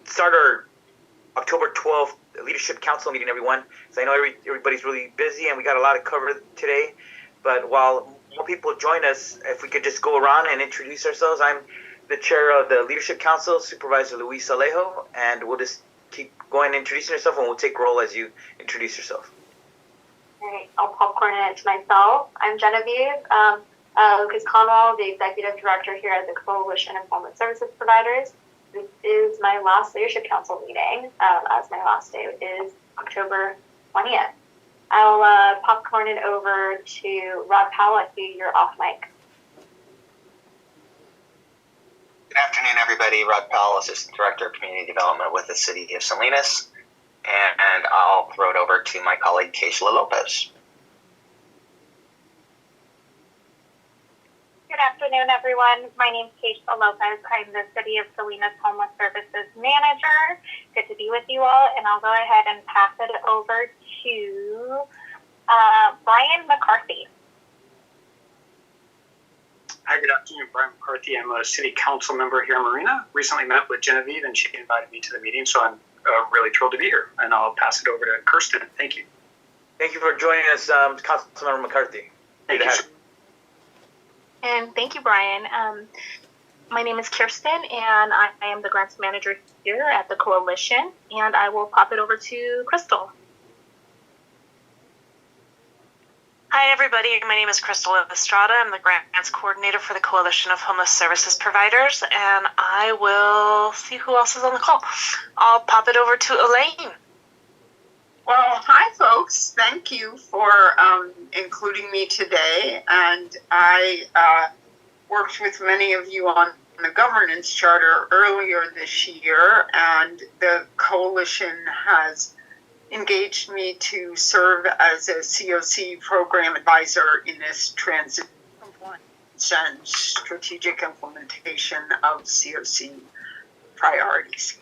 start our October 12th Leadership Council meeting, everyone. So I know everybody's really busy and we got a lot to cover today. But while more people join us, if we could just go around and introduce ourselves. I'm the chair of the Leadership Council, Supervisor Luis Alejo, and we'll just keep going and introducing yourself, and we'll take roll as you introduce yourself. All right, I'll popcorn it to myself. I'm Genevieve Lucas Conwell, the Executive Director here at the Coalition of Homeless Services Providers. This is my last Leadership Council meeting, as my last day is October 20th. I'll popcorn it over to Rod Powell. I see you're off mic. Good afternoon, everybody. Rod Powell, Assistant Director of Community Development with the City of Salinas. And I'll throw it over to my colleague, Keishla Lopez. Good afternoon, everyone. My name is Keishla Lopez. I'm the City of Salinas Homeless Services Manager. Good to be with you all, and I'll go ahead and pass it over to Brian McCarthy. Hi, good afternoon. Brian McCarthy. I'm a city council member here in Marina. Recently met with Genevieve, and she invited me to the meeting, so I'm really thrilled to be here. And I'll pass it over to Kirsten. Thank you. Thank you for joining us, Councilmember McCarthy. Thank you. And thank you, Brian. My name is Kirsten, and I am the grants manager here at the Coalition, and I will pop it over to Crystal. Hi, everybody. My name is Crystal Estrada. I'm the Grants Coordinator for the Coalition of Homeless Services Providers, and I will see who else is on the call. I'll pop it over to Elaine. Well, hi, folks. Thank you for including me today. And I worked with many of you on the governance charter earlier this year, and the Coalition has engaged me to serve as a COC program advisor in this transition and strategic implementation of COC priorities.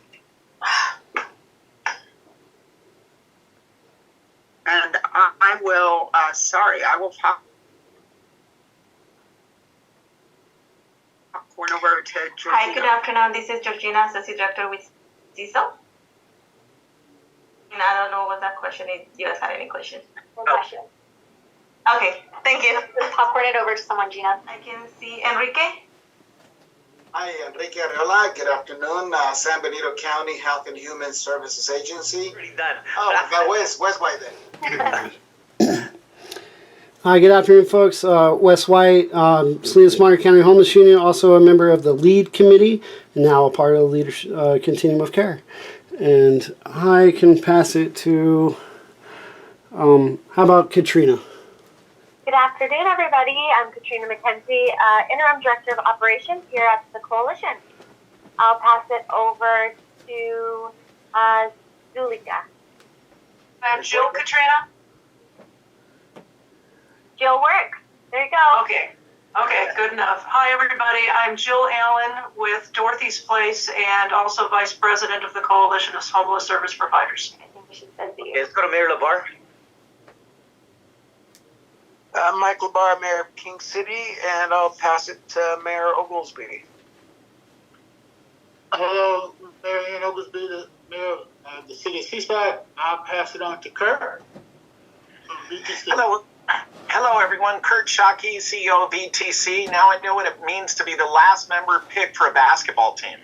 And I will popcorn over to Georgina. Hi, good afternoon. This is Georgina, Associate Director with CISO. And I don't know what that question is. Do you guys have any questions? No question. Okay, thank you. Let's popcorn it over to someone, Gina. I can see Enrique. Hi, Enrique Arreola. Good afternoon. San Benito County Health and Human Services Agency. Already done. Oh, that Wes White then. Hi, good afternoon, folks. Wes White, Salinas Monterey County Homeless Union, also a member of the LEAD Committee, and now a part of the Leadership Continuum of Care. And I can pass it to, how about Katrina? Good afternoon, everybody. I'm Katrina McKenzie, Interim Director of Operations here at the Coalition. I'll pass it over to Zuleika. Jill, Katrina? Jill works. There you go. Okay, good enough. Hi, everybody. I'm Jill Allen with Dorothy's Place and also Vice President of the Coalition of Homeless Service Providers. I think we should send Okay, let's go to Mayor LaBar. Mike LaBar, Mayor of King City, and I'll pass it to Mayor Oglesby. Hello, Mayor Ian Oglesby, the Mayor of the City of Seaside. I'll pass it on to Kurt. Hello, everyone. Kurt Shockey, CEO of ETC. Now I know what it means to be the last member picked for a basketball team.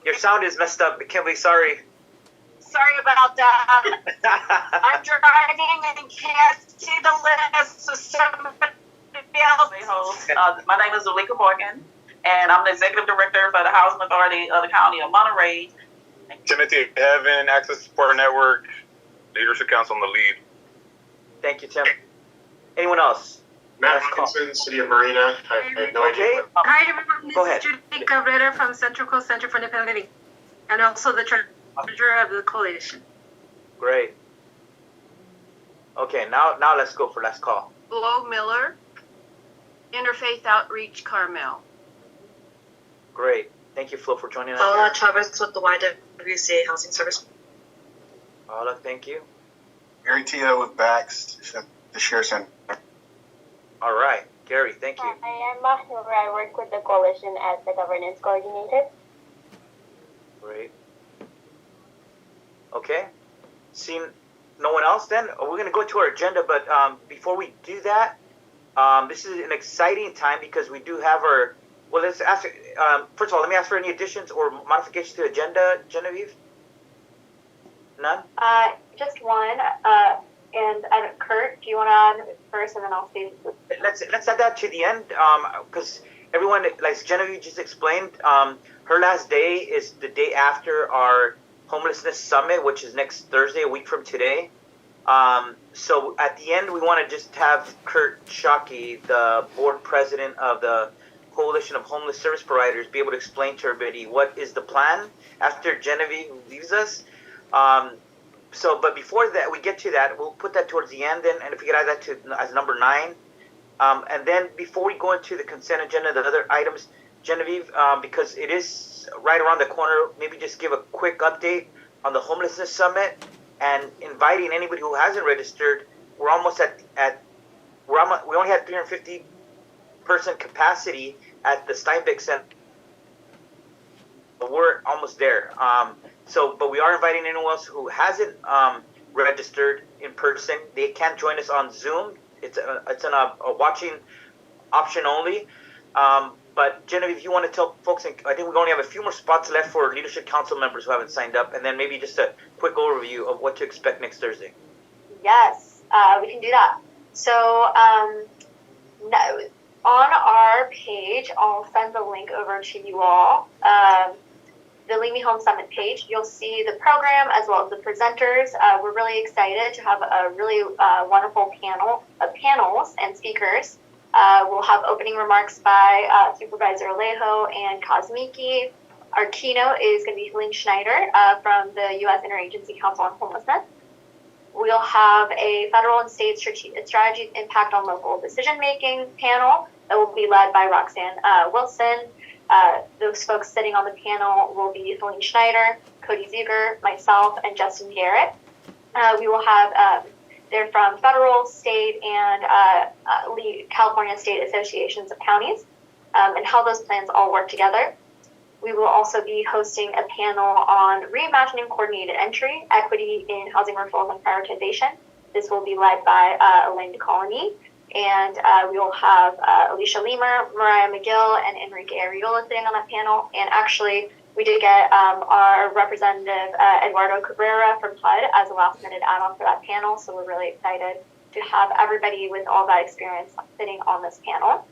Your sound is messed up. Kimberly, sorry. Sorry about that. I'm driving and can't see the list, so somebody else. My name is Zuleika Morgan, and I'm the Executive Director for the Housing Authority of the County of Monterey. Timothy Evan, Access Support Network, Leadership Council on the lead. Thank you, Tim. Anyone else? Matt Robinson, City of Marina. I have no idea. Hi, everyone. This is Judy Cabrera from Central Coast Center for Independent Living, and also the treasurer of the Coalition. Great. Okay, now let's go for last call. Flo Miller, Interfaith Outreach Carmel. Great. Thank you, Flo, for joining us. Paula Chavez with the YWCA Housing Service. Paula, thank you. Gary Tia with BACS, the Share Center. All right. Gary, thank you. Hi, I'm Mahnoor. I work with the Coalition as the Governance Coordinator. Great. Okay. Seeing no one else, then we're going to go to our agenda. But before we do that, this is an exciting time because we do have our. Well, let's ask. First of all, let me ask for any additions or modifications to the agenda, Genevieve. None. Just one. And Kurt, do you want to add first, and then I'll say. Let's add that to the end, because everyone, like Genevieve just explained, her last day is the day after our homelessness summit, which is next Thursday, a week from today. So at the end, we want to just have Kurt Shockey, the board president of the Coalition of Homeless Service Providers, be able to explain to everybody what is the plan after Genevieve leaves us. But before that, we get to that, we'll put that towards the end, and if we could add that to as number 9. And then before we go into the consent agenda, the other items, Genevieve, because it is right around the corner, maybe just give a quick update on the homelessness summit and inviting anybody who hasn't registered. We're almost we only had 350 person capacity at the Steinbeck Center. But we're almost there. But we are inviting anyone else who hasn't registered in person. They can join us on Zoom. It's a watching option only. But Genevieve, if you want to tell folks, I think we only have a few more spots left for Leadership Council members who haven't signed up, and then maybe just a quick overview of what to expect next Thursday. Yes, we can do that. So on our page, I'll send the link over to you all. The Lead Me Home Summit page, you'll see the program as well as the presenters. We're really excited to have a really wonderful panel of panels and speakers. We'll have opening remarks by Supervisor Alejo and Kosmiki. Our keynote is going to be Helene Schneider from the U.S. Interagency Council on Homelessness. We'll have a federal and state strategies impact on local decision-making panel that will be led by Roxanne Wilson. Those folks sitting on the panel will be Helene Schneider, Cody Ziegler, myself, and Justin Garrett. We will have, they're from federal, state, and California State Associations of Counties, and how those plans all work together. We will also be hosting a panel on reimagining coordinated entry, equity in housing reform and prioritization. This will be led by Elaine DeColony. And we will have Alicia Lemer, Mariah McGill, and Enrique Arreola sitting on that panel. And actually, we did get our representative, Eduardo Cabrera from HUD, as a last-minute add-on for that panel. So we're really excited to have everybody with all that experience sitting on this panel.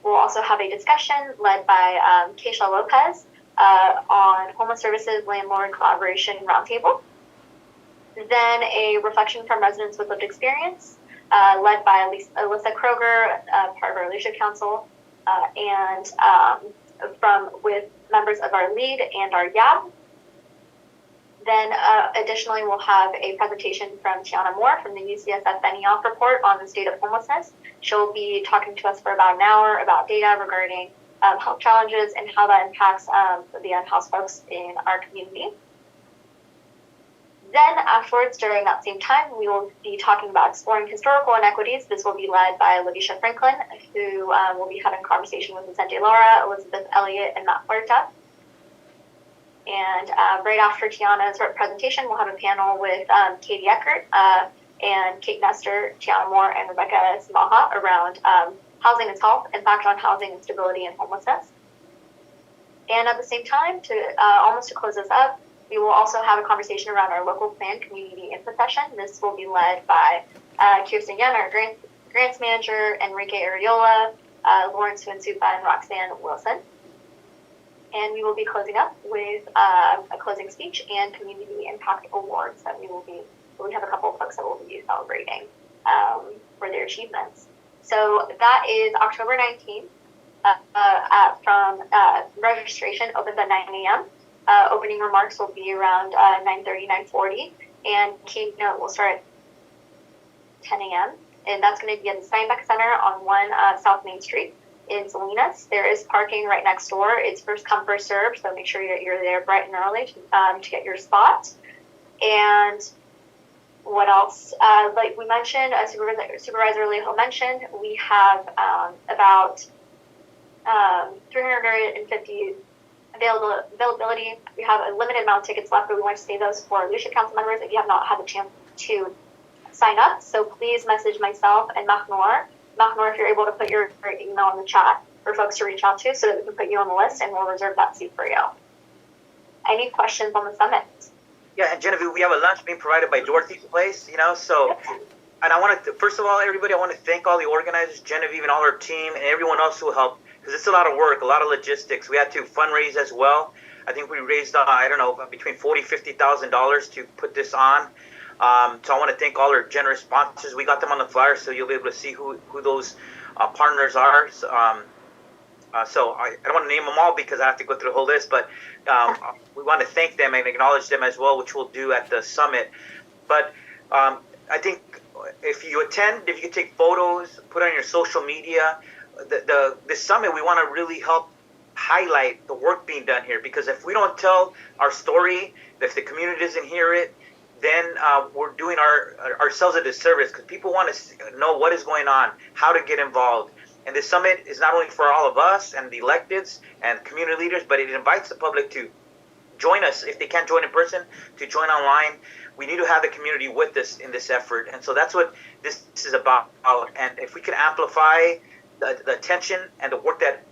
We'll also have a discussion led by Keisha Lopez on homeless services, landlord collaboration roundtable. Then a reflection from residents with lived experience, led by Alyssa Kroger, part of our Leadership Council, and with members of our LEAD and our YAB. Then additionally, we'll have a presentation from Tiana Moore from the UCSF Benioff report on the state of homelessness. She'll be talking to us for about an hour about data regarding health challenges and how that impacts the unhoused folks in our community. Then afterwards, during that same time, we will be talking about exploring historical inequities. This will be led by Lavisha Franklin, who will be having a conversation with Vicente Lara, Elizabeth Elliott, and Matt Huerta. And right after Tiana's presentation, we'll have a panel with Katie Eckert and Kate Nestor, Tiana Moore, and Rebecca Samaha around housing and health, impact on housing and stability and homelessness. And at the same time, almost to close us up, we will also have a conversation around our local plan community input session. This will be led by Kirsten Yen, our grants manager, Enrique Arreola, Lawrence Fuensupa, and Roxanne Wilson. And we will be closing up with a closing speech and community impact awards that we have a couple of folks that will be celebrating for their achievements. So that is October 19th from registration opens at 9 a.m. Opening remarks will be around 9:30, 9:40, and keynote will start at 10 a.m. And that's going to be at the Steinbeck Center on 1 South Main Street in Salinas. There is parking right next door. It's first come, first served, so make sure you're there bright and early to get your spot. And what else? Like we mentioned, Supervisor Alejo mentioned, we have about 350 Availability, we have a limited amount of tickets left, but we want to save those for leadership council members if you have not had the chance to sign up. So please message myself and Mahnoor. Mahnoor, if you're able to put your email in the chat for folks to reach out to so that we can put you on the list and we'll reserve that seat for you. Any questions on the summit? Yeah, and Genevieve, we have a lunch being provided by Dorothy's Place, so, and I want to, first of all, everybody, I want to thank all the organizers, Genevieve and all her team, and everyone else who helped, because it's a lot of work, a lot of logistics. We had to fundraise as well. I think we raised, between $40,000 and $50,000 to put this on. So I want to thank all our generous sponsors. We got them on the flyer, so you'll be able to see who those partners are. So I don't want to name them all because I have to go through the whole list, but we want to thank them and acknowledge them as well, which we'll do at the summit. But I think if you attend, if you can take photos, put it on your social media, this summit, we want to really help highlight the work being done here, because if we don't tell our story, if the community doesn't hear it, then we're doing ourselves a disservice, because people want to know what is going on, how to get involved. And this summit is not only for all of us and the electeds and community leaders, but it invites the public to join us if they can't join in person, to join online. We need to have the community with us in this effort. And so that's what this is about. And if we can amplify the attention and the work that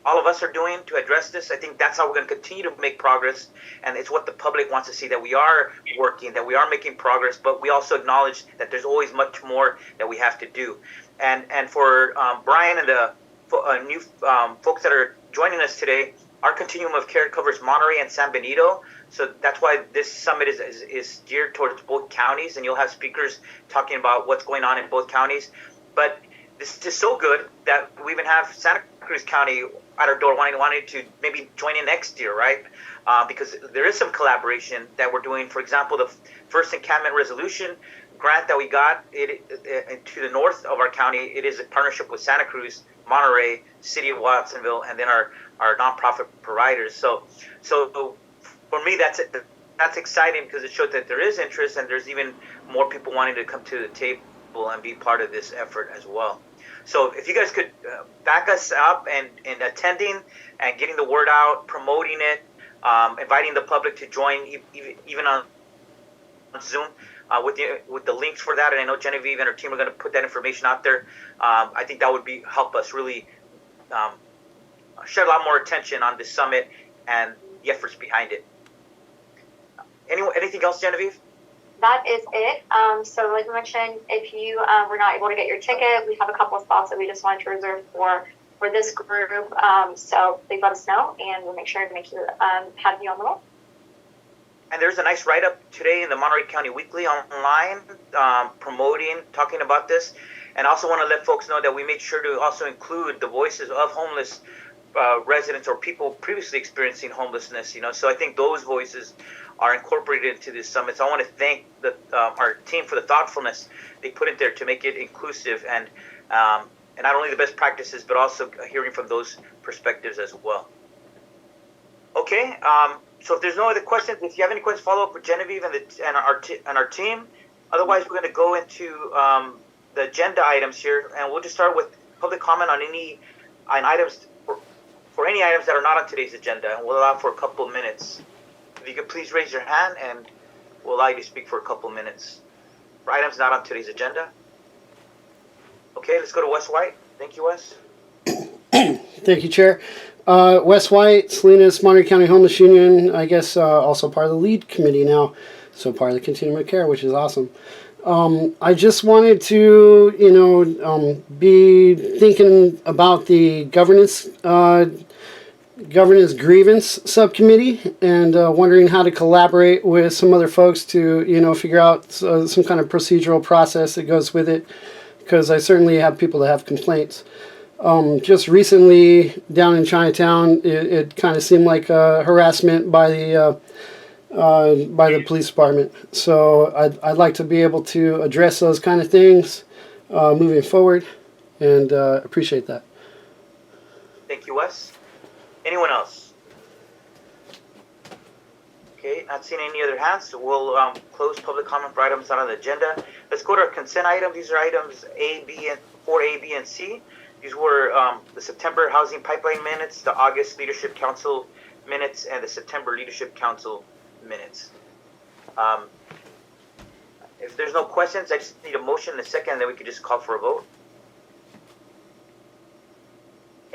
all of us are doing to address this, I think that's how we're going to continue to make progress. And it's what the public wants to see, that we are working, that we are making progress, but we also acknowledge that there's always much more that we have to do. And for Brian and the new folks that are joining us today, our continuum of care covers Monterey and San Benito. So that's why this summit is geared towards both counties, and you'll have speakers talking about what's going on in both counties. But this is just so good that we even have Santa Cruz County at our door wanting to maybe join in next year, right? Because there is some collaboration that we're doing. For example, the first encampment resolution grant that we got to the north of our county, it is a partnership with Santa Cruz, Monterey, City of Watsonville, and then our nonprofit providers. So for me, that's exciting, because it showed that there is interest and there's even more people wanting to come to the table and be part of this effort as well. So if you guys could back us up and attending and getting the word out, promoting it, inviting the public to join even on Zoom with the links for that. And I know Genevieve and her team are going to put that information out there. I think that would help us really shed a lot more attention on this summit and the efforts behind it. Anything else, Genevieve? That is it. So like we mentioned, if you were not able to get your ticket, we have a couple of spots that we just wanted to reserve for this group. So please let us know, and we'll make sure to have you on the roll. And there's a nice write-up today in the Monterey County Weekly online, talking about this. And I also want to let folks know that we made sure to also include the voices of homeless residents or people previously experiencing homelessness. So I think those voices are incorporated into this summit. So I want to thank our team for the thoughtfulness they put in there to make it inclusive and not only the best practices, but also hearing from those perspectives as well. Okay, so if there's no other questions, if you have any questions, follow up with Genevieve and our team. Otherwise, we're going to go into the agenda items here, and we'll just start with public comment on items for any items that are not on today's agenda, and we'll allow for a couple of minutes. If you could please raise your hand, and we'll allow you to speak for a couple of minutes. For items not on today's agenda. Okay, let's go to Wes White. Thank you, Wes. Thank you, Chair. Wes White, Salinas, Monterey County Homeless Union, I guess also part of the lead committee now, so part of the Continuum of Care, which is awesome. I just wanted to, be thinking about the governance grievance subcommittee, and wondering how to collaborate with some other folks to, figure out some kind of procedural process that goes with it, because I certainly have people that have complaints. Just recently down in Chinatown, it kind of seemed like harassment by the police department. So I'd like to be able to address those kind of things moving forward, and appreciate that. Thank you, Wes. Anyone else? Okay, not seeing any other hands, so we'll close public comment for items not on the agenda. Let's go to our consent item. These are items 4A, B, and C. These were the September Housing Pipeline minutes, the August Leadership Council minutes and the September Leadership Council minutes. If there's no questions, I just need a motion in a second, and then we could just call for a vote.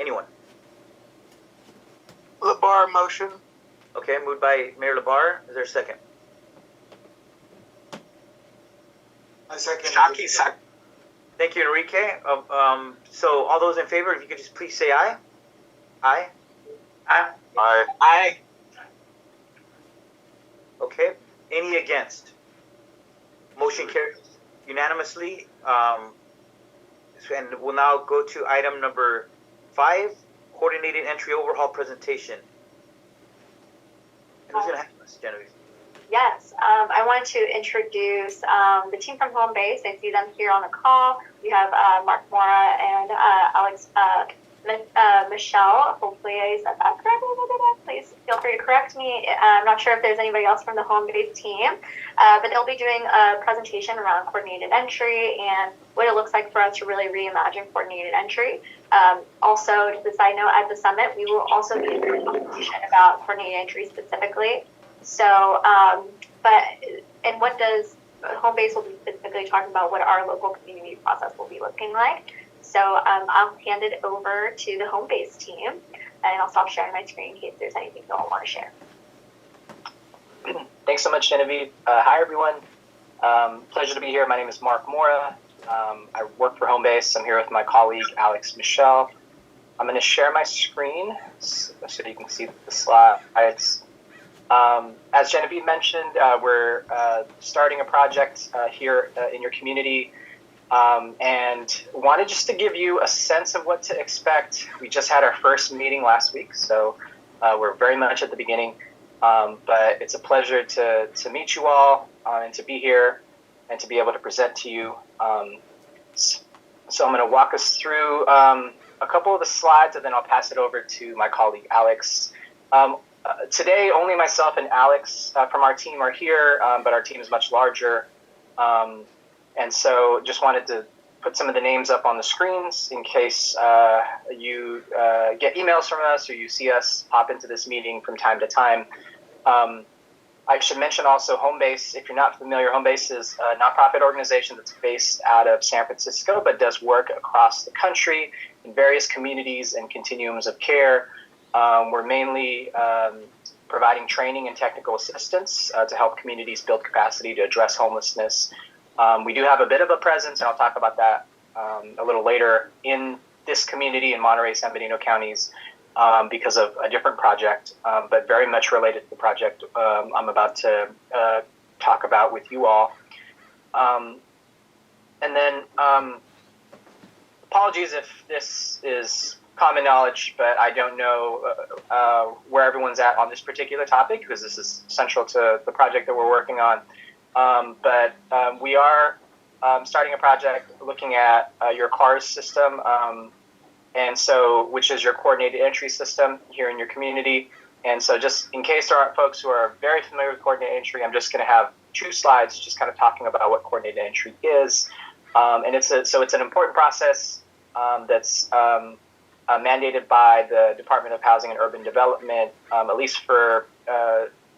Anyone? LeBar motion. Okay, moved by Mayor LeBar. Is there a second? I second. Shockey, second. Thank you, Enrique. So all those in favor, if you could just please say aye. Aye. Aye. Aye. Aye. Okay. Any against? Motion carries unanimously. And we'll now go to item number 5, coordinated entry overhaul presentation. And who's going to have this, Genevieve? Yes, I wanted to introduce the team from Homebase. I see them here on the call. We have Mark Mora and Alex Michelle. Hopefully I said that correctly. Please feel free to correct me. I'm not sure if there's anybody else from the Homebase team, but they'll be doing a presentation around coordinated entry and what it looks like for us to really reimagine coordinated entry. Also, just a side note, at the summit, we will also be doing a conversation about coordinated entry specifically. So, and what does Homebase will be specifically talking about what our local community process will be looking like. So I'll hand it over to the Homebase team, and I'll stop sharing my screen in case there's anything you all want to share. Thanks so much, Genevieve. Hi, everyone. Pleasure to be here. My name is Mark Mora. I work for Homebase. I'm here with my colleague, Alex Michelle. I'm going to share my screen so you can see the slides. As Genevieve mentioned, we're starting a project here in your community, and wanted just to give you a sense of what to expect. We just had our first meeting last week, so we're very much at the beginning, but it's a pleasure to meet you all and to be here and to be able to present to you. So I'm going to walk us through a couple of the slides, and then I'll pass it over to my colleague, Alex. Today, only myself and Alex from our team are here, but our team is much larger. And so just wanted to put some of the names up on the screens in case you get emails from us or you see us pop into this meeting from time to time. I should mention also Homebase. If you're not familiar, Homebase is a nonprofit organization that's based out of San Francisco, but does work across the country in various communities and continuums of care. We're mainly providing training and technical assistance to help communities build capacity to address homelessness. We do have a bit of a presence, and I'll talk about that a little later, in this community in Monterey, San Benito counties because of a different project, but very much related to the project I'm about to talk about with you all. And then apologies if this is common knowledge, but I don't know where everyone's at on this particular topic because this is central to the project that we're working on. But we are starting a project looking at your CARS system, and so which is your coordinated entry system here in your community. And so just in case there aren't folks who are very familiar with coordinated entry, I'm just going to have 2 slides just kind of talking about what coordinated entry is. And it's an important process that's mandated by the Department of Housing and Urban Development, at least for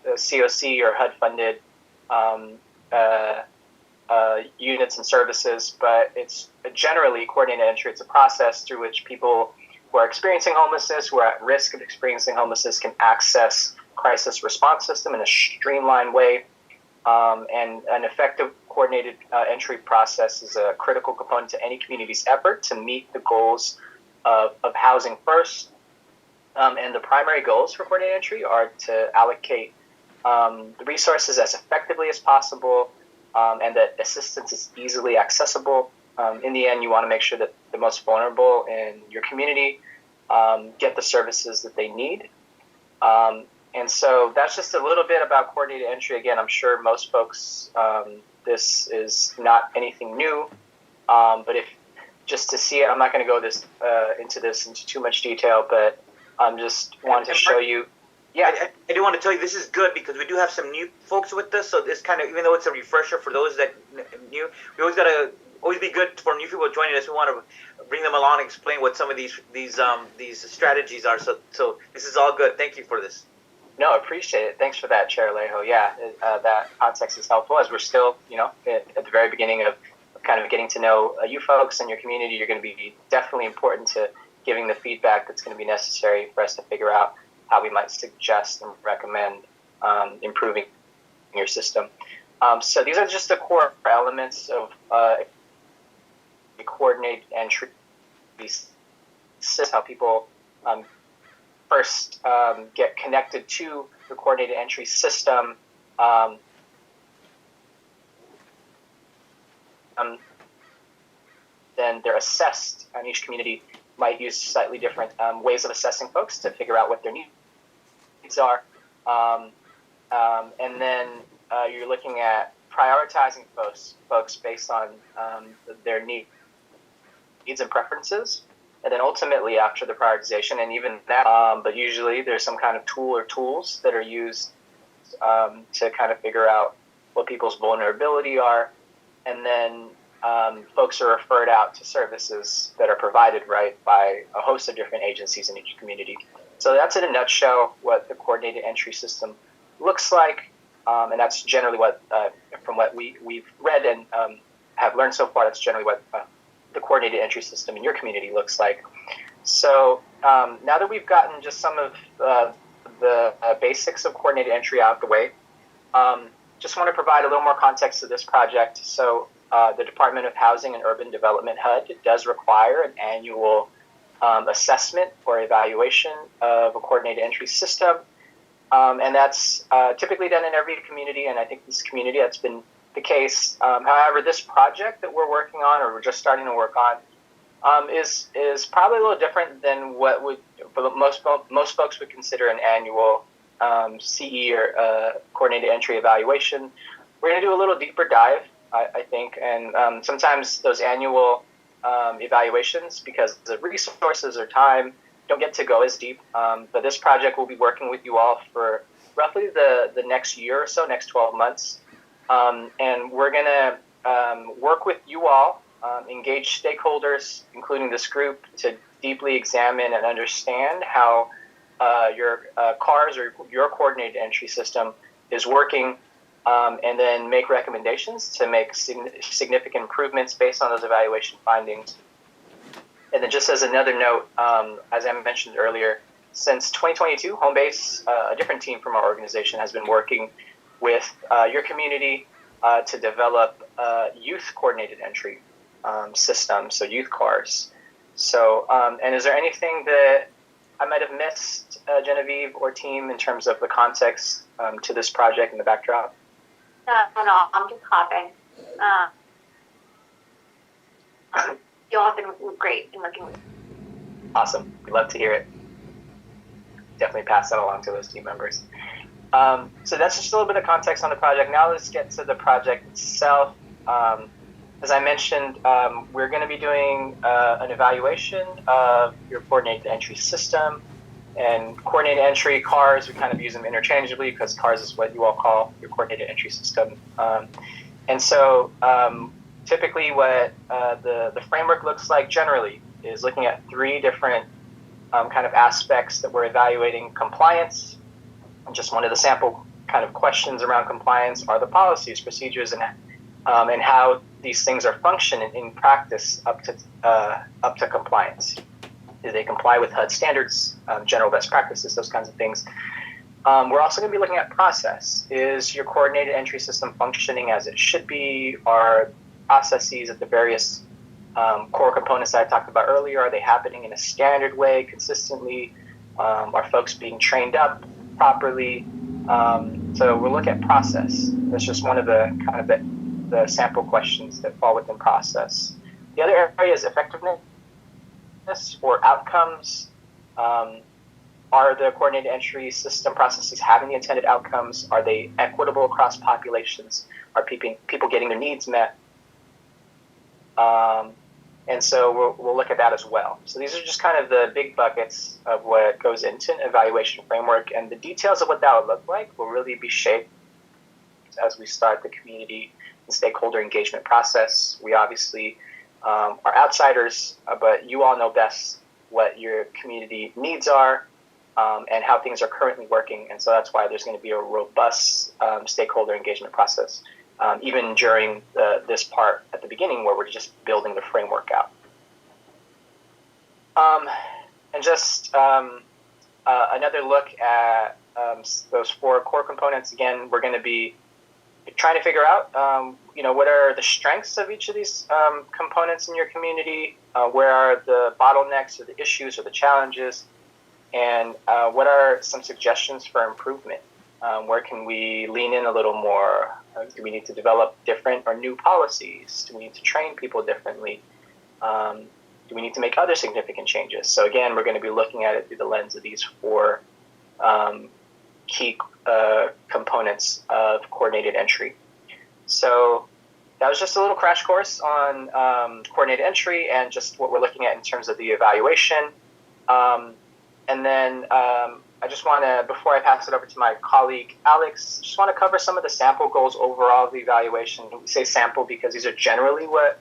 COC or HUD-funded units and services, but it's generally coordinated entry. It's a process through which people who are experiencing homelessness, who are at risk of experiencing homelessness, can access crisis response system in a streamlined way. And an effective coordinated entry process is a critical component to any community's effort to meet the goals of housing first. And the primary goals for coordinated entry are to allocate the resources as effectively as possible, and that assistance is easily accessible. In the end, you want to make sure that the most vulnerable in your community get the services that they need. And so that's just a little bit about coordinated entry. Again, I'm sure most folks, this is not anything new, but if just to see it, I'm not going to go into too much detail, but I'm just wanted to show you. Yeah, I do want to tell you this is good because we do have some new folks with us. So this kind of, even though it's a refresher for those that new, we always be good for new people joining us. We want to bring them along and explain what some of these strategies are. So this is all good. Thank you for this. No, appreciate it. Thanks for that, Chair Alejo. Yeah, that context is helpful as we're still, at the very beginning of kind of getting to know you folks and your community. You're going to be definitely important to giving the feedback that's going to be necessary for us to figure out how we might suggest and recommend improving your system. So these are just the core elements of a coordinated entry. This is how people first get connected to the coordinated entry system. Then they're assessed, and each community might use slightly different ways of assessing folks to figure out what their needs are. And then you're looking at prioritizing folks based on their needs and preferences. And then ultimately, after the prioritization, and even that, but usually there's some kind of tool or tools that are used to kind of figure out what people's vulnerability are. And then folks are referred out to services that are provided, right, by a host of different agencies in each community. So that's in a nutshell what the coordinated entry system looks like. And that's generally what, from what we've read and have learned so far, that's generally what the coordinated entry system in your community looks like. So now that we've gotten just some of the basics of coordinated entry out of the way, just want to provide a little more context to this project. So the Department of Housing and Urban Development, HUD, does require an annual assessment or evaluation of a coordinated entry system. And that's typically done in every community, and I think this community, that's been the case. However, this project that we're working on, or we're just starting to work on, is probably a little different than what most folks would consider an annual CE or coordinated entry evaluation. We're going to do a little deeper dive, I think, and sometimes those annual evaluations, because the resources or time, don't get to go as deep. But this project will be working with you all for roughly the next year or so, next 12 months. And we're going to work with you all, engage stakeholders, including this group, to deeply examine and understand how your CARS or your coordinated entry system is working, and then make recommendations to make significant improvements based on those evaluation findings. And then just as another note, as I mentioned earlier, since 2022, Homebase, a different team from our organization, has been working with your community to develop youth coordinated entry system, so youth CARS. So, and is there anything that I might have missed, Genevieve or team, in terms of the context to this project and the backdrop? No, I'm just hopping. You all have been great in working with. Awesome. We'd love to hear it. Definitely pass that along to those team members. So that's just a little bit of context on the project. Now let's get to the project itself. As I mentioned, we're going to be doing an evaluation of your coordinated entry system. And coordinated entry, CARS, we kind of use them interchangeably because CARS is what you all call your coordinated entry system. And so typically what the framework looks like generally is looking at three different kind of aspects that we're evaluating: compliance. And just one of the sample kind of questions around compliance are the policies, procedures, and how these things are functioning in practice up to compliance. Do they comply with HUD standards, general best practices, those kinds of things? We're also going to be looking at process. Is your coordinated entry system functioning as it should be? Are processes at the various core components that I talked about earlier, are they happening in a standard way, consistently? Are folks being trained up properly? So we'll look at process. That's just one of the kind of the sample questions that fall within process. The other area is effectiveness or outcomes. Are the coordinated entry system processes having the intended outcomes? Are they equitable across populations? Are people getting their needs met? And so we'll look at that as well. So these are just kind of the big buckets of what goes into an evaluation framework, and the details of what that would look like will really be shaped as we start the community and stakeholder engagement process. We obviously are outsiders, but you all know best what your community needs are, and how things are currently working. And so that's why there's going to be a robust stakeholder engagement process, even during this part at the beginning where we're just building the framework out. And just another look at those 4 core components. Again, we're going to be trying to figure out, what are the strengths of each of these components in your community, where are the bottlenecks or the issues or the challenges, and what are some suggestions for improvement? Where can we lean in a little more? Do we need to develop different or new policies? Do we need to train people differently? Do we need to make other significant changes? So again, we're going to be looking at it through the lens of these 4 key components of coordinated entry. So that was just a little crash course on coordinated entry and just what we're looking at in terms of the evaluation. And then I just want to, before I pass it over to my colleague Alex, just want to cover some of the sample goals overall of the evaluation. We say sample because these are generally what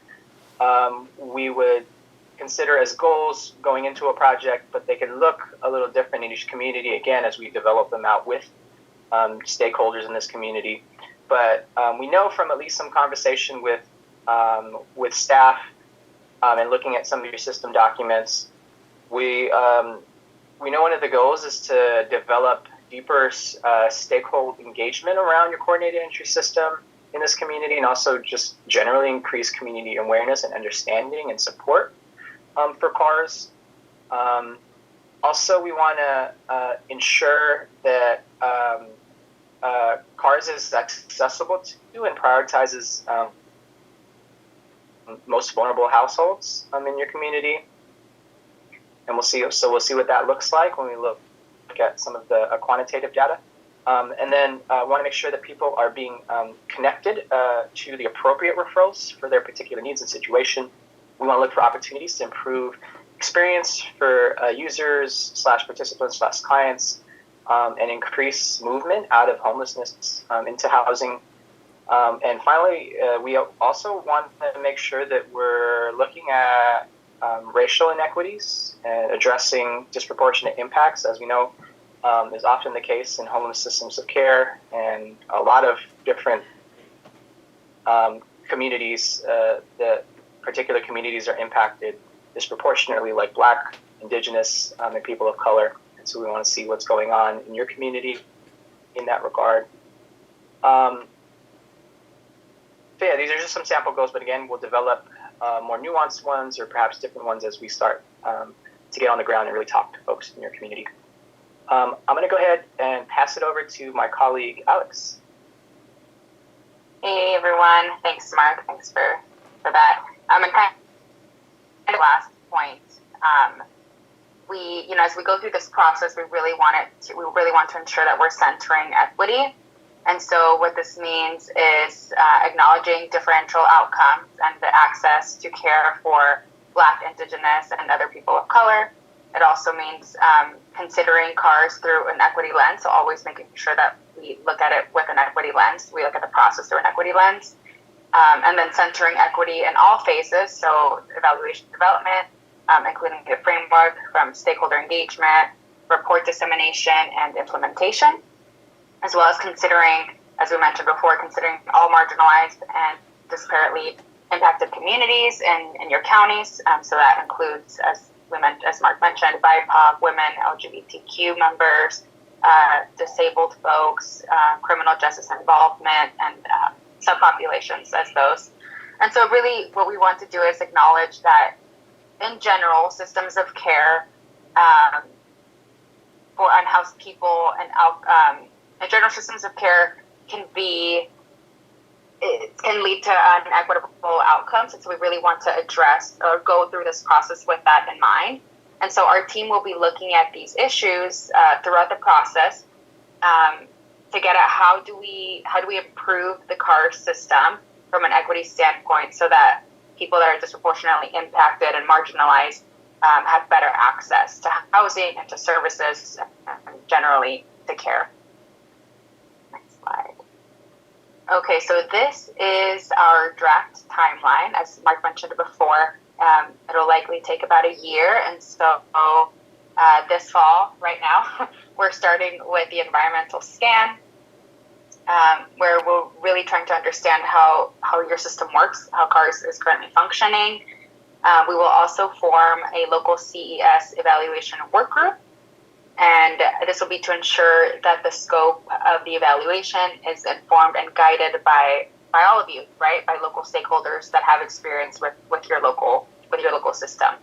we would consider as goals going into a project, but they can look a little different in each community, again, as we develop them out with stakeholders in this community. But we know from at least some conversation with staff and looking at some of your system documents, we know one of the goals is to develop deeper stakeholder engagement around your coordinated entry system in this community, and also just generally increase community awareness and understanding and support for CARS. Also, we want to ensure that CARS is accessible to and prioritizes most vulnerable households in your community. And we'll see what that looks like when we look at some of the quantitative data. And then want to make sure that people are being connected to the appropriate referrals for their particular needs and situation. We want to look for opportunities to improve experience for users / participants / clients, and increase movement out of homelessness into housing. And finally, we also want to make sure that we're looking at racial inequities and addressing disproportionate impacts, as we know is often the case in homeless systems of care, and a lot of different communities, that particular communities are impacted disproportionately, like Black, Indigenous, and people of color. And so we want to see what's going on in your community in that regard. So yeah, these are just some sample goals, but again, we'll develop more nuanced ones or perhaps different ones as we start to get on the ground and really talk to folks in your community. I'm going to go ahead and pass it over to my colleague, Alex. Hey, everyone. Thanks, Mark. Thanks for that. And kind of last point, we, as we go through this process, we really want to ensure that we're centering equity. And so what this means is acknowledging differential outcomes and the access to care for Black, Indigenous, and other people of color. It also means considering CARS through an equity lens, so always making sure that we look at it with an equity lens. We look at the process through an equity lens. And then centering equity in all phases, so evaluation development, including the framework from stakeholder engagement, report dissemination, and implementation, as well as considering, as we mentioned before, considering all marginalized and disparately impacted communities in your counties. So that includes, as Mark mentioned, BIPOC, women, LGBTQ members, disabled folks, criminal justice involvement, and subpopulations as those. And so really what we want to do is acknowledge that in general, systems of care for unhoused people and general systems of care can lead to inequitable outcomes. And so we really want to address or go through this process with that in mind. And so our team will be looking at these issues throughout the process to get at how do we improve the CARS system from an equity standpoint so that people that are disproportionately impacted and marginalized have better access to housing and to services and generally to care. Next slide. Okay, so this is our draft timeline. As Mark mentioned before, it'll likely take about a year, and so this fall, right now, we're starting with the environmental scan, where we're really trying to understand how your system works, how CARS is currently functioning. We will also form a local CES evaluation work group, and this will be to ensure that the scope of the evaluation is informed and guided by all of you, right? By local stakeholders that have experience with your local system.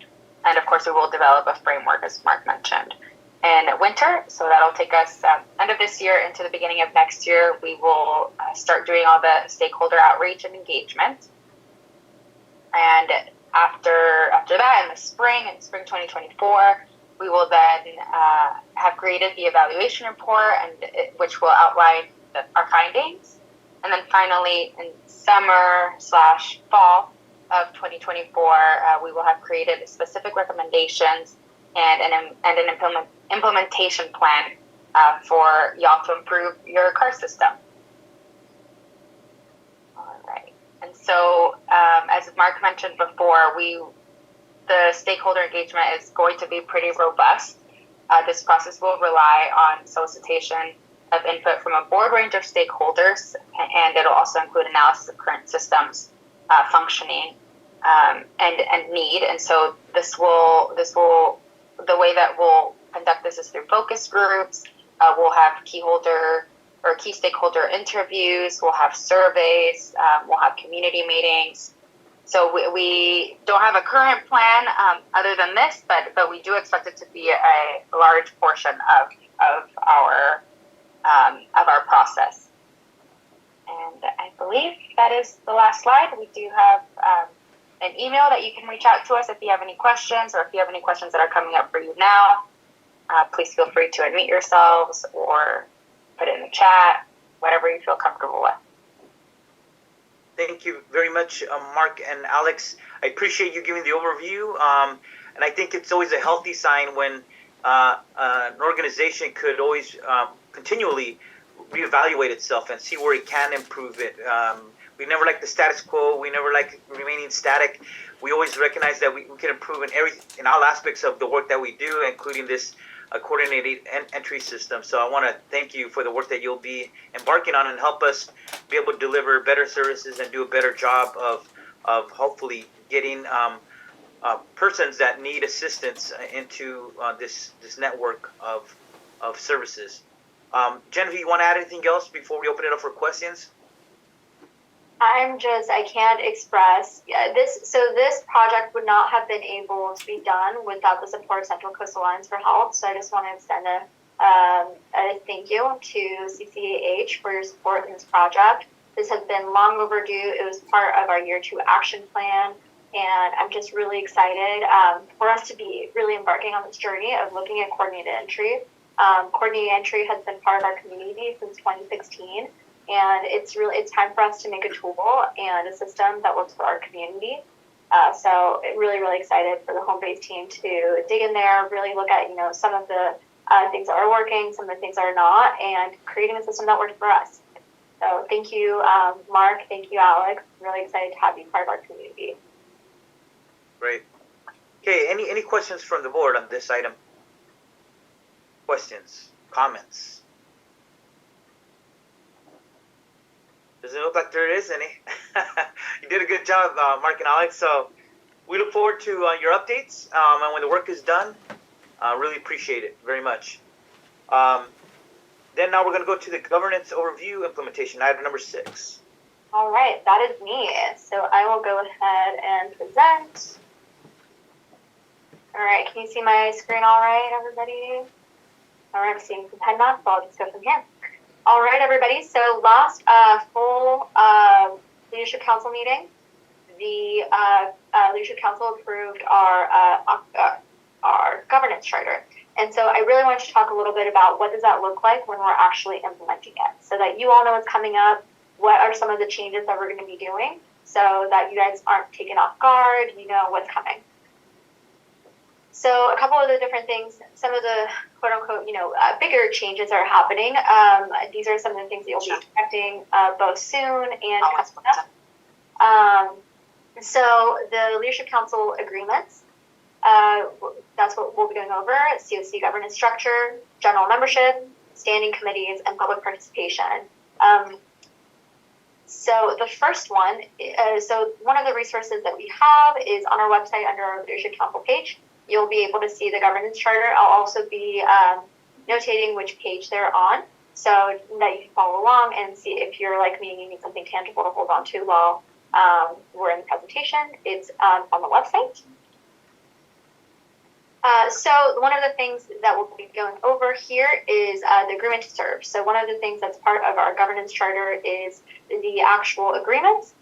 And of course, we will develop a framework, as Mark mentioned, in winter. So that'll take us end of this year into the beginning of next year. We will start doing all the stakeholder outreach and engagement. And after that, in spring 2024, we will then have created the evaluation report, which will outline our findings. And then finally, in summer/fall of 2024, we will have created specific recommendations and an implementation plan for y'all to improve your car system. All right. And so, as Mark mentioned before, the stakeholder engagement is going to be pretty robust. This process will rely on solicitation of input from a broad range of stakeholders, and it'll also include analysis of current systems functioning and need. And so the way that we'll conduct this is through focus groups. We'll have key stakeholder interviews. We'll have surveys. We'll have community meetings. So we don't have a current plan other than this, but we do expect it to be a large portion of our process. And I believe that is the last slide. We do have an email that you can reach out to us if you have any questions, or if you have any questions that are coming up for you now. Please feel free to unmute yourselves or put it in the chat, whatever you feel comfortable with. Thank you very much, Mark and Alex. I appreciate you giving the overview. And I think it's always a healthy sign when an organization could always continually reevaluate itself and see where it can improve it. We never like the status quo. We never like remaining static. We always recognize that we can improve in all aspects of the work that we do, including this coordinated entry system. So I want to thank you for the work that you'll be embarking on and help us be able to deliver better services and do a better job of hopefully getting persons that need assistance into this network of services. Genevieve, you want to add anything else before we open it up for questions? I can't express this project would not have been able to be done without the support of Central Coast Alliance for Health. So I just want to extend a thank you to CCAH for your support in this project. This has been long overdue. It was part of our year 2 action plan. And I'm just really excited for us to be really embarking on this journey of looking at coordinated entry. Coordinated entry has been part of our community since 2016. And it's time for us to make a tool and a system that works for our community. So really, really excited for the Homebase team to dig in there, really look at, some of the things that are working, some of the things that are not, and creating a system that works for us. So thank you, Mark. Thank you, Alex. I'm really excited to have you part of our community. Great. Okay, any questions from the board on this item? Questions, comments? Doesn't look like there is any. You did a good job, Mark and Alex. So we look forward to your updates. And when the work is done, really appreciate it very much. Then now we're going to go to the governance overview implementation, item number 6. All right, that is me. So I will go ahead and present. All right, can you see my screen all right, everybody? All right, I'm seeing some pen knots, so I'll just go from here. All right, everybody. So last full Leadership Council meeting, the Leadership Council approved our governance charter. And so I really wanted to talk a little bit about what does that look like when we're actually implementing it, so that you all know what's coming up, what are some of the changes that we're going to be doing, so that you guys aren't taken off guard, you know what's coming. So a couple of the different things, some of the quote unquote, bigger changes are happening. These are some of the things that you'll be expecting both soon and coming up. So the Leadership Council agreements, that's what we'll be going over: COC governance structure, general membership, standing committees, and public participation. So the first one, so one of the resources that we have is on our website under our Leadership Council page. You'll be able to see the governance charter. I'll also be notating which page they're on, so that you can follow along and see if you're like me and you need something tangible to hold on to while we're in the presentation. It's on the website. So one of the things that we'll be going over here is the agreement to serve. So one of the things that's part of our governance charter is the actual agreements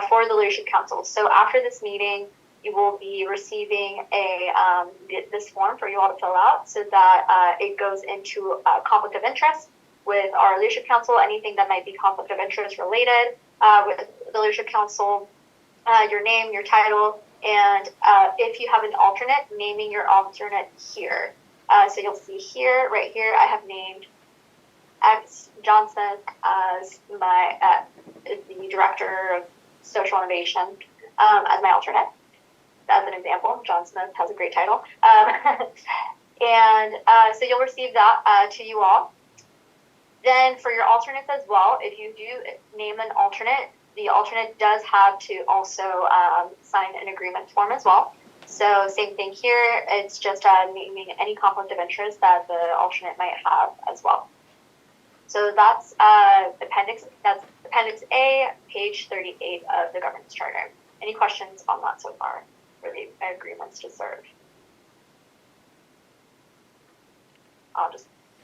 for the Leadership Council. So after this meeting, you will be receiving this form for you all to fill out, so that it goes into conflict of interest with our Leadership Council, anything that might be conflict of interest related with the Leadership Council, your name, your title, and if you have an alternate, naming your alternate here. So you'll see here, right here, I have named X John Smith as my the Director of Social Innovation as my alternate. As an example, John Smith has a great title. And so you'll receive that to you all. Then for your alternates as well, if you do name an alternate, the alternate does have to also sign an agreement form as well. So same thing here. It's just naming any conflict of interest that the alternate might have as well. So that's Appendix A, page 38 of the governance charter. Any questions on that so far for the agreements to serve?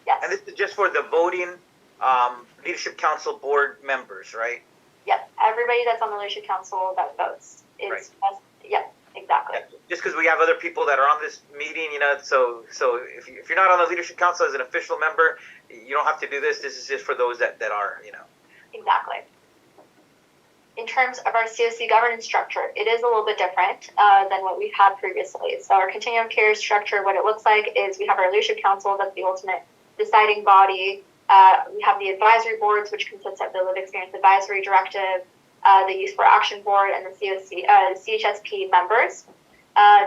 Yes. And this is just for the voting Leadership Council board members, right? Yep, everybody that's on the Leadership Council that votes. It's right. Yep, exactly. Yeah. Just because we have other people that are on this meeting, so if you're not on the Leadership Council as an official member, you don't have to do this. This is just for those that are, Exactly. In terms of our COC governance structure, it is a little bit different than what we've had previously. So our Continuum of Care structure, what it looks like is we have our Leadership Council, that's the ultimate deciding body. We have the advisory boards, which consists of the Lived Experience Advisory Directive, the Youth for Action Board, and the CHSP members.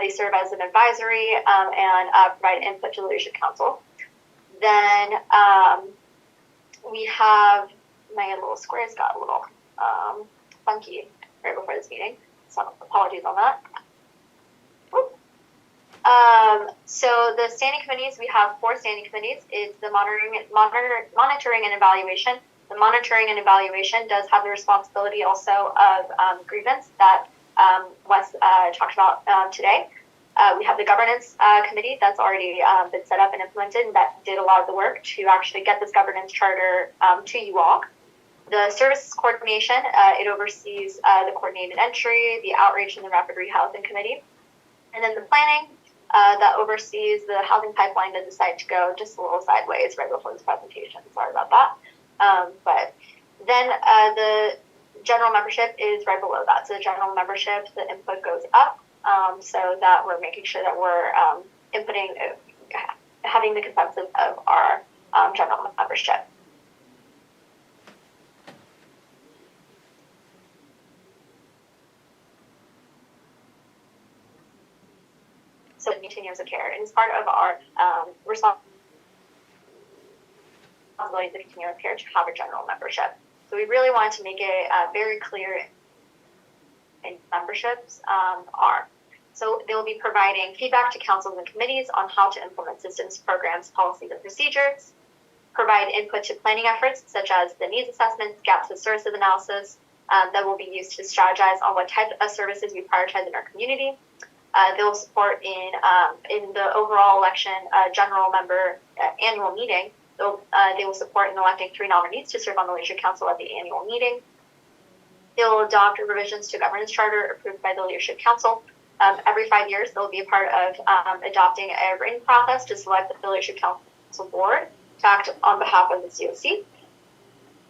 They serve as an advisory and provide input to the Leadership Council. Then we have, my little squares got a little funky right before this meeting, so apologies on that. So the standing committees, we have 4 standing committees. It's the monitoring and evaluation. The monitoring and evaluation does have the responsibility also of grievance that Wes talked about today. We have the governance committee that's already been set up and implemented, and that did a lot of the work to actually get this governance charter to you all. The services coordination, it oversees the coordinated entry, the outreach, and the rapid rehousing committee. And then the planning, that oversees the housing pipeline to decide to go just a little sideways right before this presentation. Sorry about that. But then the general membership is right below that. So the general membership, the input goes up so that we're making sure that we're inputting, having the consensus of our general membership. So Continuums of Care, and it's part of our responsibility of the Continuum of Care to have a general membership. So we really wanted to make it very clear in memberships are. So they will be providing feedback to councils and committees on how to implement systems, programs, policies, and procedures, provide input to planning efforts such as the needs assessments, gaps of services analysis that will be used to strategize on what type of services we prioritize in our community. They'll support in the overall election general member annual meeting. They will support in electing 3 nominees to serve on the Leadership Council at the annual meeting. They will adopt revisions to governance charter approved by the Leadership Council. Every 5 years, they'll be a part of adopting a written process to select the Leadership Council board to act on behalf of the COC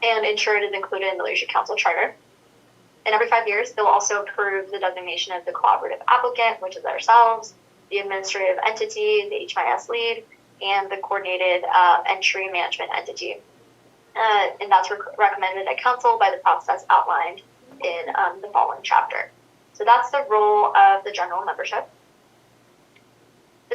and ensure it is included in the Leadership Council charter. And every 5 years, they'll also approve the designation of the collaborative applicant, which is ourselves, the administrative entity, the HMIS lead, and the coordinated entry management entity. And that's recommended at council by the process outlined in the following chapter. So that's the role of the general membership.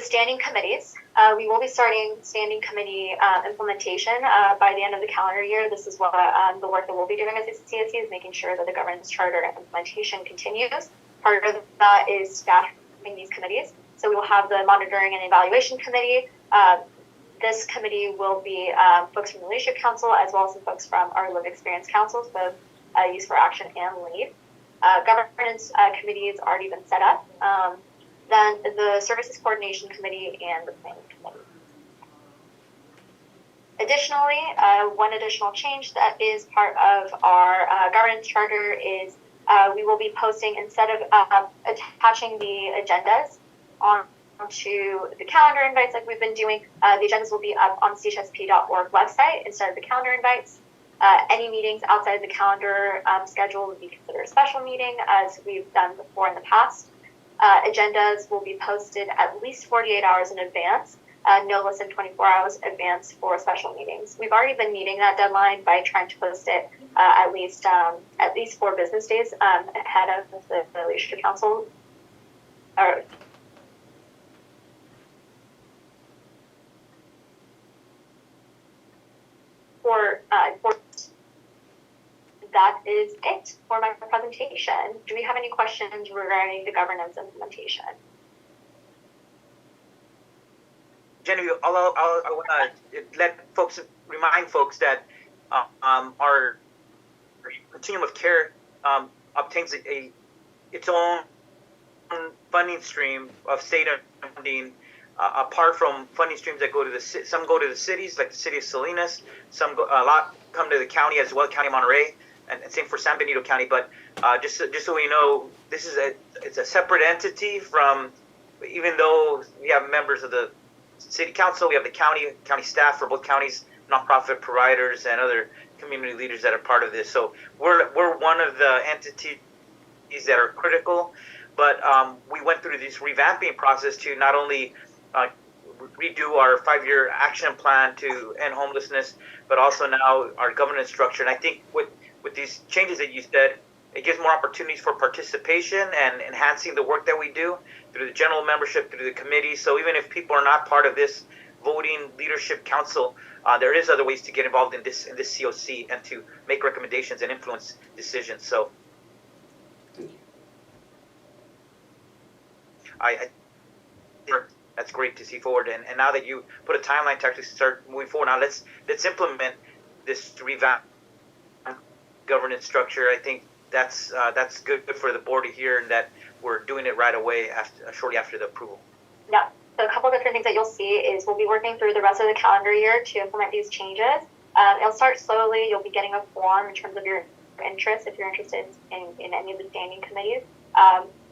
standing committees. We will be starting standing committee implementation by the end of the calendar year. This is what the work that we'll be doing as a CSE is making sure that the governance charter implementation continues. Part of that is staffing these committees. So we will have the monitoring and evaluation committee. This committee will be folks from the Leadership Council as well as some folks from our Lived Experience Councils, both Youth for Action and LEAD. Governance committee has already been set up. Then the Services Coordination Committee and the Planning Committee. Additionally, one additional change that is part of our governance charter is we will be posting, instead of attaching the agendas onto the calendar invites like we've been doing, the agendas will be up on the chsp.org website instead of the calendar invites. Any meetings outside of the calendar schedule would be considered a special meeting, as we've done before in the past. Agendas will be posted at least 48 hours in advance, no less than 24 hours in advance for special meetings. We've already been meeting that deadline by trying to post it at least 4 business days ahead of the Leadership Council. That is it for my presentation. Do we have any questions regarding the governance implementation? Genevieve, I want to remind folks that our Continuum of Care obtains its own funding stream of state funding, apart from funding streams that go to some go to the cities, like the city of Salinas. A lot come to the county as well, County of Monterey, and same for San Benito County. But just so we know, it's a separate entity from, even though we have members of the city council, we have the county staff for both counties, nonprofit providers, and other community leaders that are part of this. So we're one of the entities that are critical. But we went through this revamping process to not only redo our 5-year action plan to end homelessness, but also now our governance structure. And I think with these changes that you said, it gives more opportunities for participation and enhancing the work that we do through the general membership, through the committee. So even if people are not part of this voting leadership council, there is other ways to get involved in this COC and to make recommendations and influence decisions. So I that's great to see forward. And now that you put a timeline to actually start moving forward, now let's implement this revamp governance structure. I think that's good for the board to hear, and that we're doing it right away shortly after the approval. Yeah. So a couple of different things that you'll see is we'll be working through the rest of the calendar year to implement these changes. It'll start slowly. You'll be getting a form in terms of your interest, if you're interested in any of the standing committees.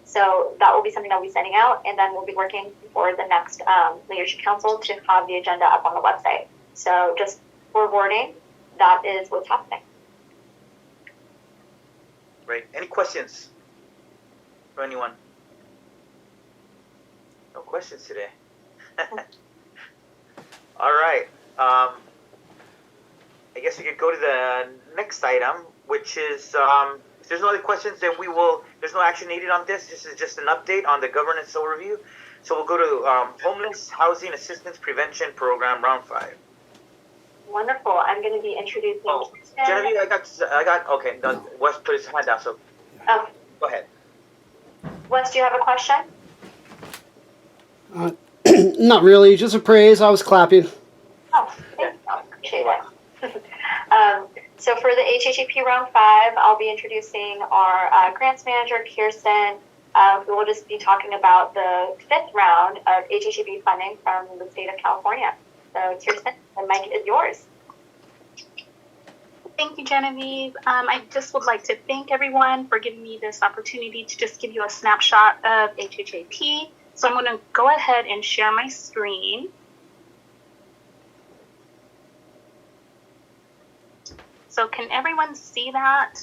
So that will be something that we'll be sending out, and then we'll be working for the next Leadership Council to have the agenda up on the website. So just forwarding, that is what's happening. Great. Any questions for anyone? No questions today. All right. I guess we could go to the next item, which is if there's no other questions, then there's no action needed on this. This is just an update on the governance overview. So we'll go to Homeless Housing Assistance Prevention Program, Round 5. Wonderful. I'm going to be introducing. Oh, Genevieve, I got. Okay, no, Wes put his hand down. So go ahead. Wes, do you have a question? Not really. Just a praise. I was clapping. Oh, thank you. I appreciate it. So for the HHEP Round 5, I'll be introducing our grants manager, Kirsten, who will just be talking about the 5th round of HHEP funding from the state of California. So Kirsten, the mic is yours. Thank you, Genevieve. I just would like to thank everyone for giving me this opportunity to just give you a snapshot of HHAP. So I'm going to go ahead and share my screen. So can everyone see that?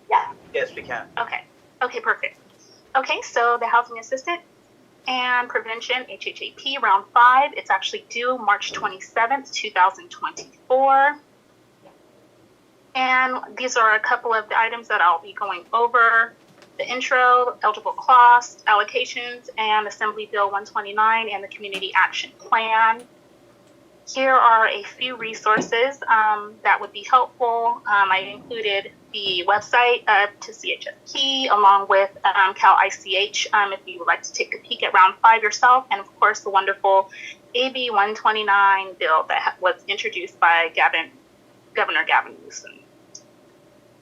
Yeah. Yes, we can. Okay. Okay, perfect. Okay, so the Housing Assistant and Prevention, HHAP, Round 5. It's actually due March 27th, 2024. And these are a couple of the items that I'll be going over. the intro, eligible costs, allocations, and Assembly Bill 129 and the Community Action Plan. Here are a few resources that would be helpful. I included the website to CHFP along with Cal ICH if you would like to take a peek at round 5 yourself, and of course the wonderful AB 129 bill that was introduced by Governor Gavin Newsom.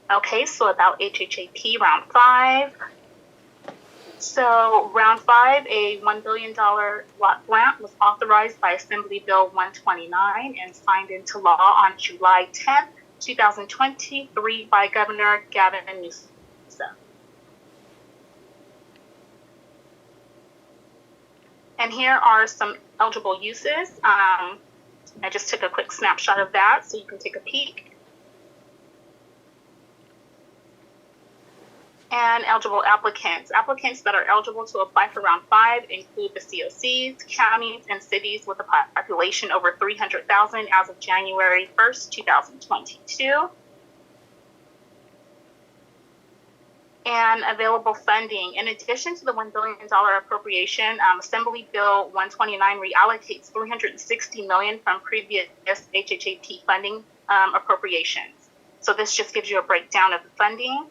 Okay, so about HHAP round 5. So round 5, a $1 billion lot grant was authorized by Assembly Bill 129 and signed into law on July 10th, 2023 by Governor Gavin Newsom. And here are some eligible uses. I just took a quick snapshot of that so you can take a peek. And eligible applicants. Applicants that are eligible to apply for round 5 include the COCs, counties, and cities with a population over 300,000 as of January 1st, 2022. And available funding. In addition to the $1 billion appropriation, Assembly Bill 129 reallocates $360 million from previous HHAP funding appropriations. So this just gives you a breakdown of the funding.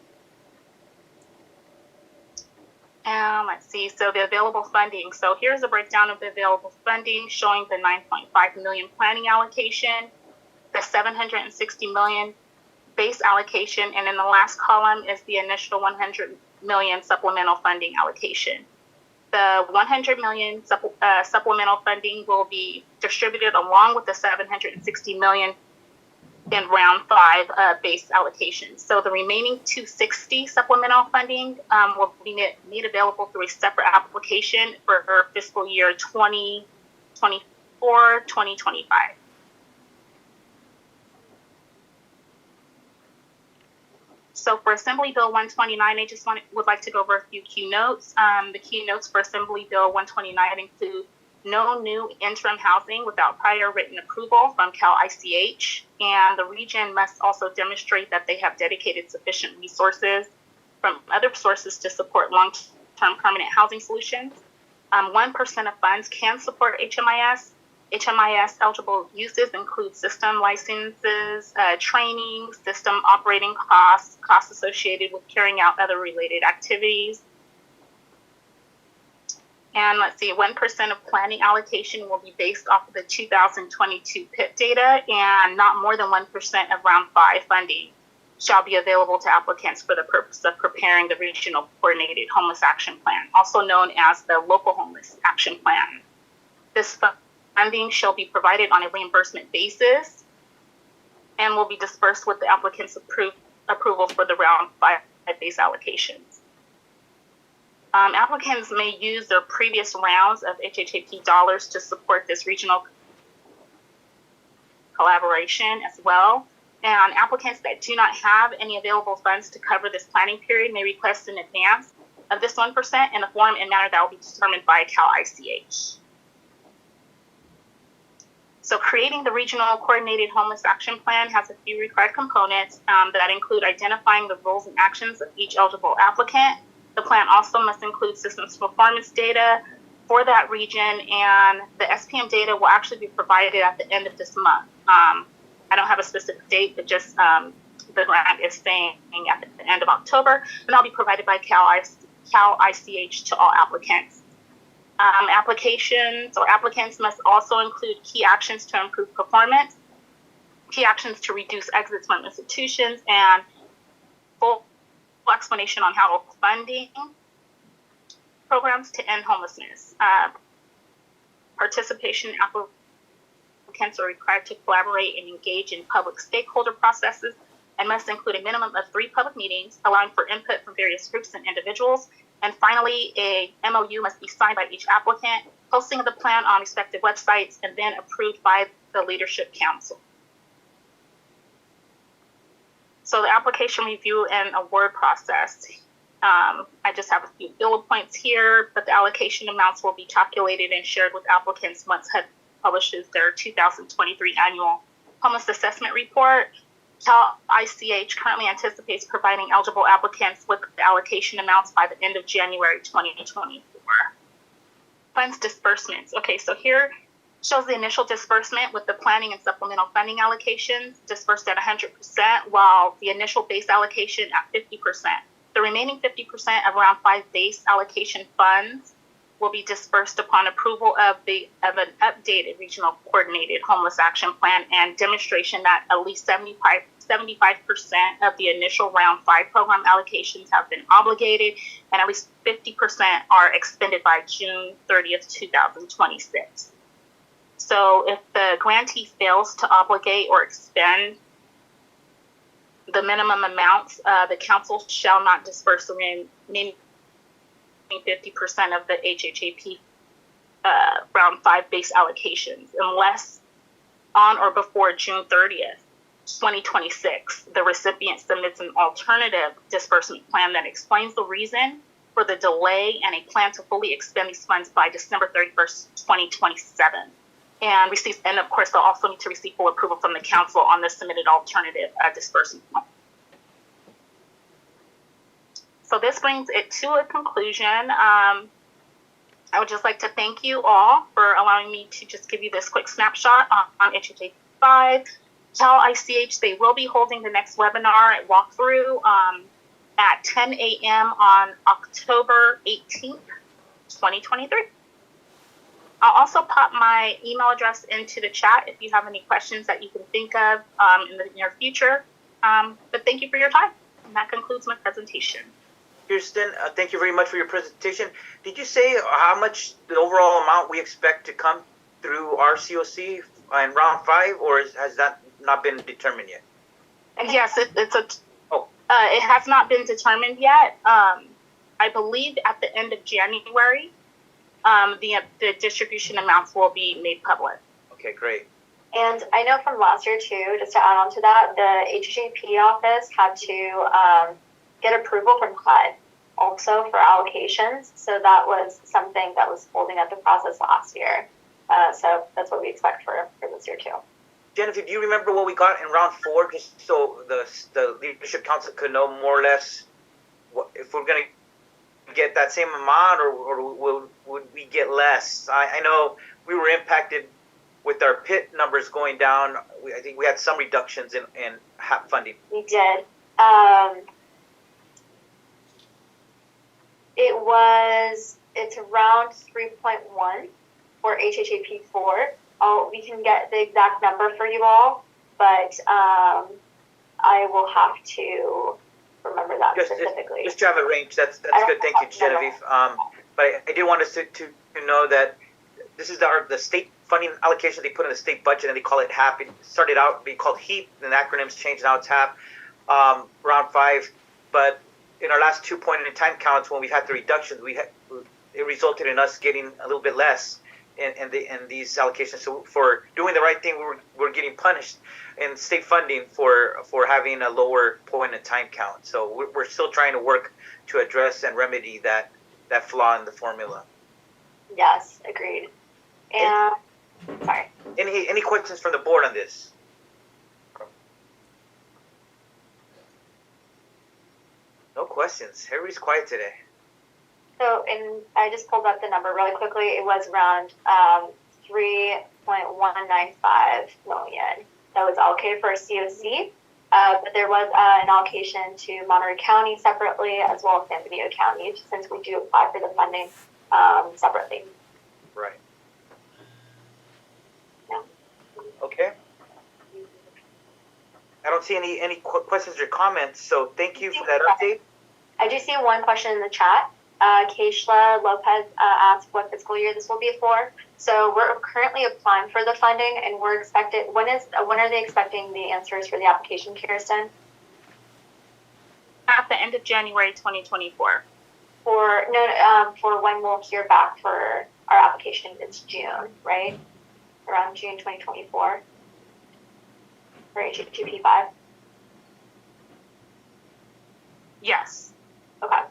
Let's see, so the available funding. So here's a breakdown of the available funding showing the $9.5 million planning allocation, the $760 million base allocation, and in the last column is the initial $100 million supplemental funding allocation. The $100 million supplemental funding will be distributed along with the $760 million in round 5 base allocation. So the remaining $260 supplemental funding will be made available through a separate application for fiscal year 2024-2025. So for Assembly Bill 129, I just would like to go over a few key notes. The key notes for Assembly Bill 129 include no new interim housing without prior written approval from Cal ICH, and the region must also demonstrate that they have dedicated sufficient resources from other sources to support long-term permanent housing solutions. 1% of funds can support HMIS. HMIS eligible uses include system licenses, training, system operating costs, costs associated with carrying out other related activities. And let's see, 1% of planning allocation will be based off of the 2022 PIP data, and not more than 1% of round 5 funding shall be available to applicants for the purpose of preparing the Regional Coordinated Homeless Action Plan, also known as the Local Homeless Action Plan. This funding shall be provided on a reimbursement basis and will be dispersed with the applicant's approval for the round 5 base allocations. Applicants may use their previous rounds of HHAP dollars to support this regional collaboration as well. And applicants that do not have any available funds to cover this planning period may request in advance of this 1% in a form and manner that will be determined by Cal ICH. So creating the Regional Coordinated Homeless Action Plan has a few required components that include identifying the roles and actions of each eligible applicant. The plan also must include systems performance data for that region, and the SPM data will actually be provided at the end of this month. I don't have a specific date, but just the grant is saying at the end of October, and that'll be provided by Cal ICH to all applicants. Applicants must also include key actions to improve performance, key actions to reduce exits from institutions, and full explanation on how funding programs to end homelessness. Participation applicants are required to collaborate and engage in public stakeholder processes and must include a minimum of 3 public meetings, allowing for input from various groups and individuals. And finally, a MOU must be signed by each applicant, posting of the plan on respective websites, and then approved by the Leadership Council. So the application review and award process. I just have a few bullet points here, but the allocation amounts will be calculated and shared with applicants once HUD publishes their 2023 annual homeless assessment report. Cal ICH currently anticipates providing eligible applicants with allocation amounts by the end of January 2024. Funds disbursements. Okay, so here shows the initial disbursement with the planning and supplemental funding allocations dispersed at 100%, while the initial base allocation at 50%. The remaining 50% of around 5 base allocation funds will be dispersed upon approval of an updated regional coordinated homeless action plan and demonstration that at least 75% of the initial round 5 program allocations have been obligated and at least 50% are expended by June 30th, 2026. So if the grantee fails to obligate or expend the minimum amounts, the council shall not disperse the remaining 50% of the HHAP round 5 base allocations unless on or before June 30th, 2026, the recipient submits an alternative disbursement plan that explains the reason for the delay and a plan to fully expend these funds by December 31st, 2027. And of course, they'll also need to receive full approval from the council on the submitted alternative disbursement plan. So this brings it to a conclusion. I would just like to thank you all for allowing me to just give you this quick snapshot on HHA 5. Cal ICH, they will be holding the next webinar walkthrough at 10 a.m. on October 18th, 2023. I'll also pop my email address into the chat if you have any questions that you can think of in the near future. But thank you for your time. And that concludes my presentation. Kirsten, thank you very much for your presentation. Did you say how much the overall amount we expect to come through our COC in round 5, or has that not been determined yet? Yes, it has not been determined yet. I believe at the end of January, the distribution amounts will be made public. Okay, great. And I know from last year too, just to add on to that, the HHAP office had to get approval from HUD also for allocations. So that was something that was holding up the process last year. So that's what we expect for this year too. Jennifer, do you remember what we got in round 4, just so the leadership council could know more or less if we're going to get that same amount, or would we get less? I know we were impacted with our PIT numbers going down. I think we had some reductions in HAP funding. We did. It's around 3.1 for HHAP 4. We can get the exact number for you all, but I will have to remember that specifically. Just to have a range, that's good. Thank you, Genevieve. But I did want us to know that this is the state funding allocation they put in the state budget, and they call it HAP. It started out being called HEAP, and the acronym's changed, now it's HAP, round 5. But in our last 2 point-in-time counts, when we had the reductions, it resulted in us getting a little bit less in these allocations. So for doing the right thing, we're getting punished in state funding for having a lower point-in-time count. So we're still trying to work to address and remedy that flaw in the formula. Yes, agreed. And sorry. Any questions from the board on this? No questions. Everybody's quiet today. So, and I just pulled up the number really quickly. It was around 3.195 million that was allocated for a COC. But there was an allocation to Monterey County separately, as well as San Benito County, since we do apply for the funding separately. Right. Yeah. Okay. I don't see any questions or comments, so thank you for that update. I do see one question in the chat. Keishla Lopez asked what fiscal year this will be for. So we're currently applying for the funding, and we're expected. When are they expecting the answers for the application, Kirsten? At the end of January 2024. For when we'll hear back for our application, it's June, right? Around June 2024 for HHP 5. Yes. Okay.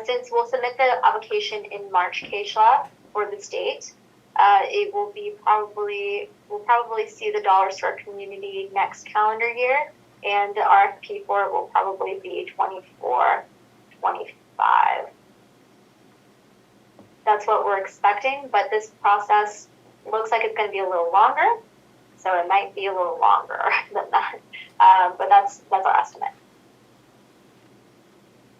Since we'll submit the application in March, Keishla, for the state, it will be we'll probably see the dollars to our community next calendar year. and the RFP for it will probably be 24, 25. That's what we're expecting, but this process looks like it's going to be a little longer, so it might be a little longer than that. But that's our estimate.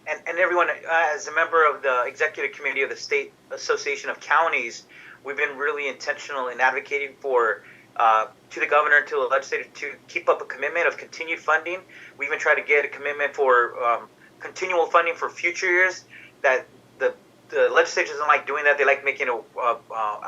And everyone, as a member of the executive committee of the State Association of Counties, we've been really intentional in advocating for to the governor, to the legislature, to keep up a commitment of continued funding. We even try to get a commitment for continual funding for future years. That the legislature doesn't like doing that. They like making a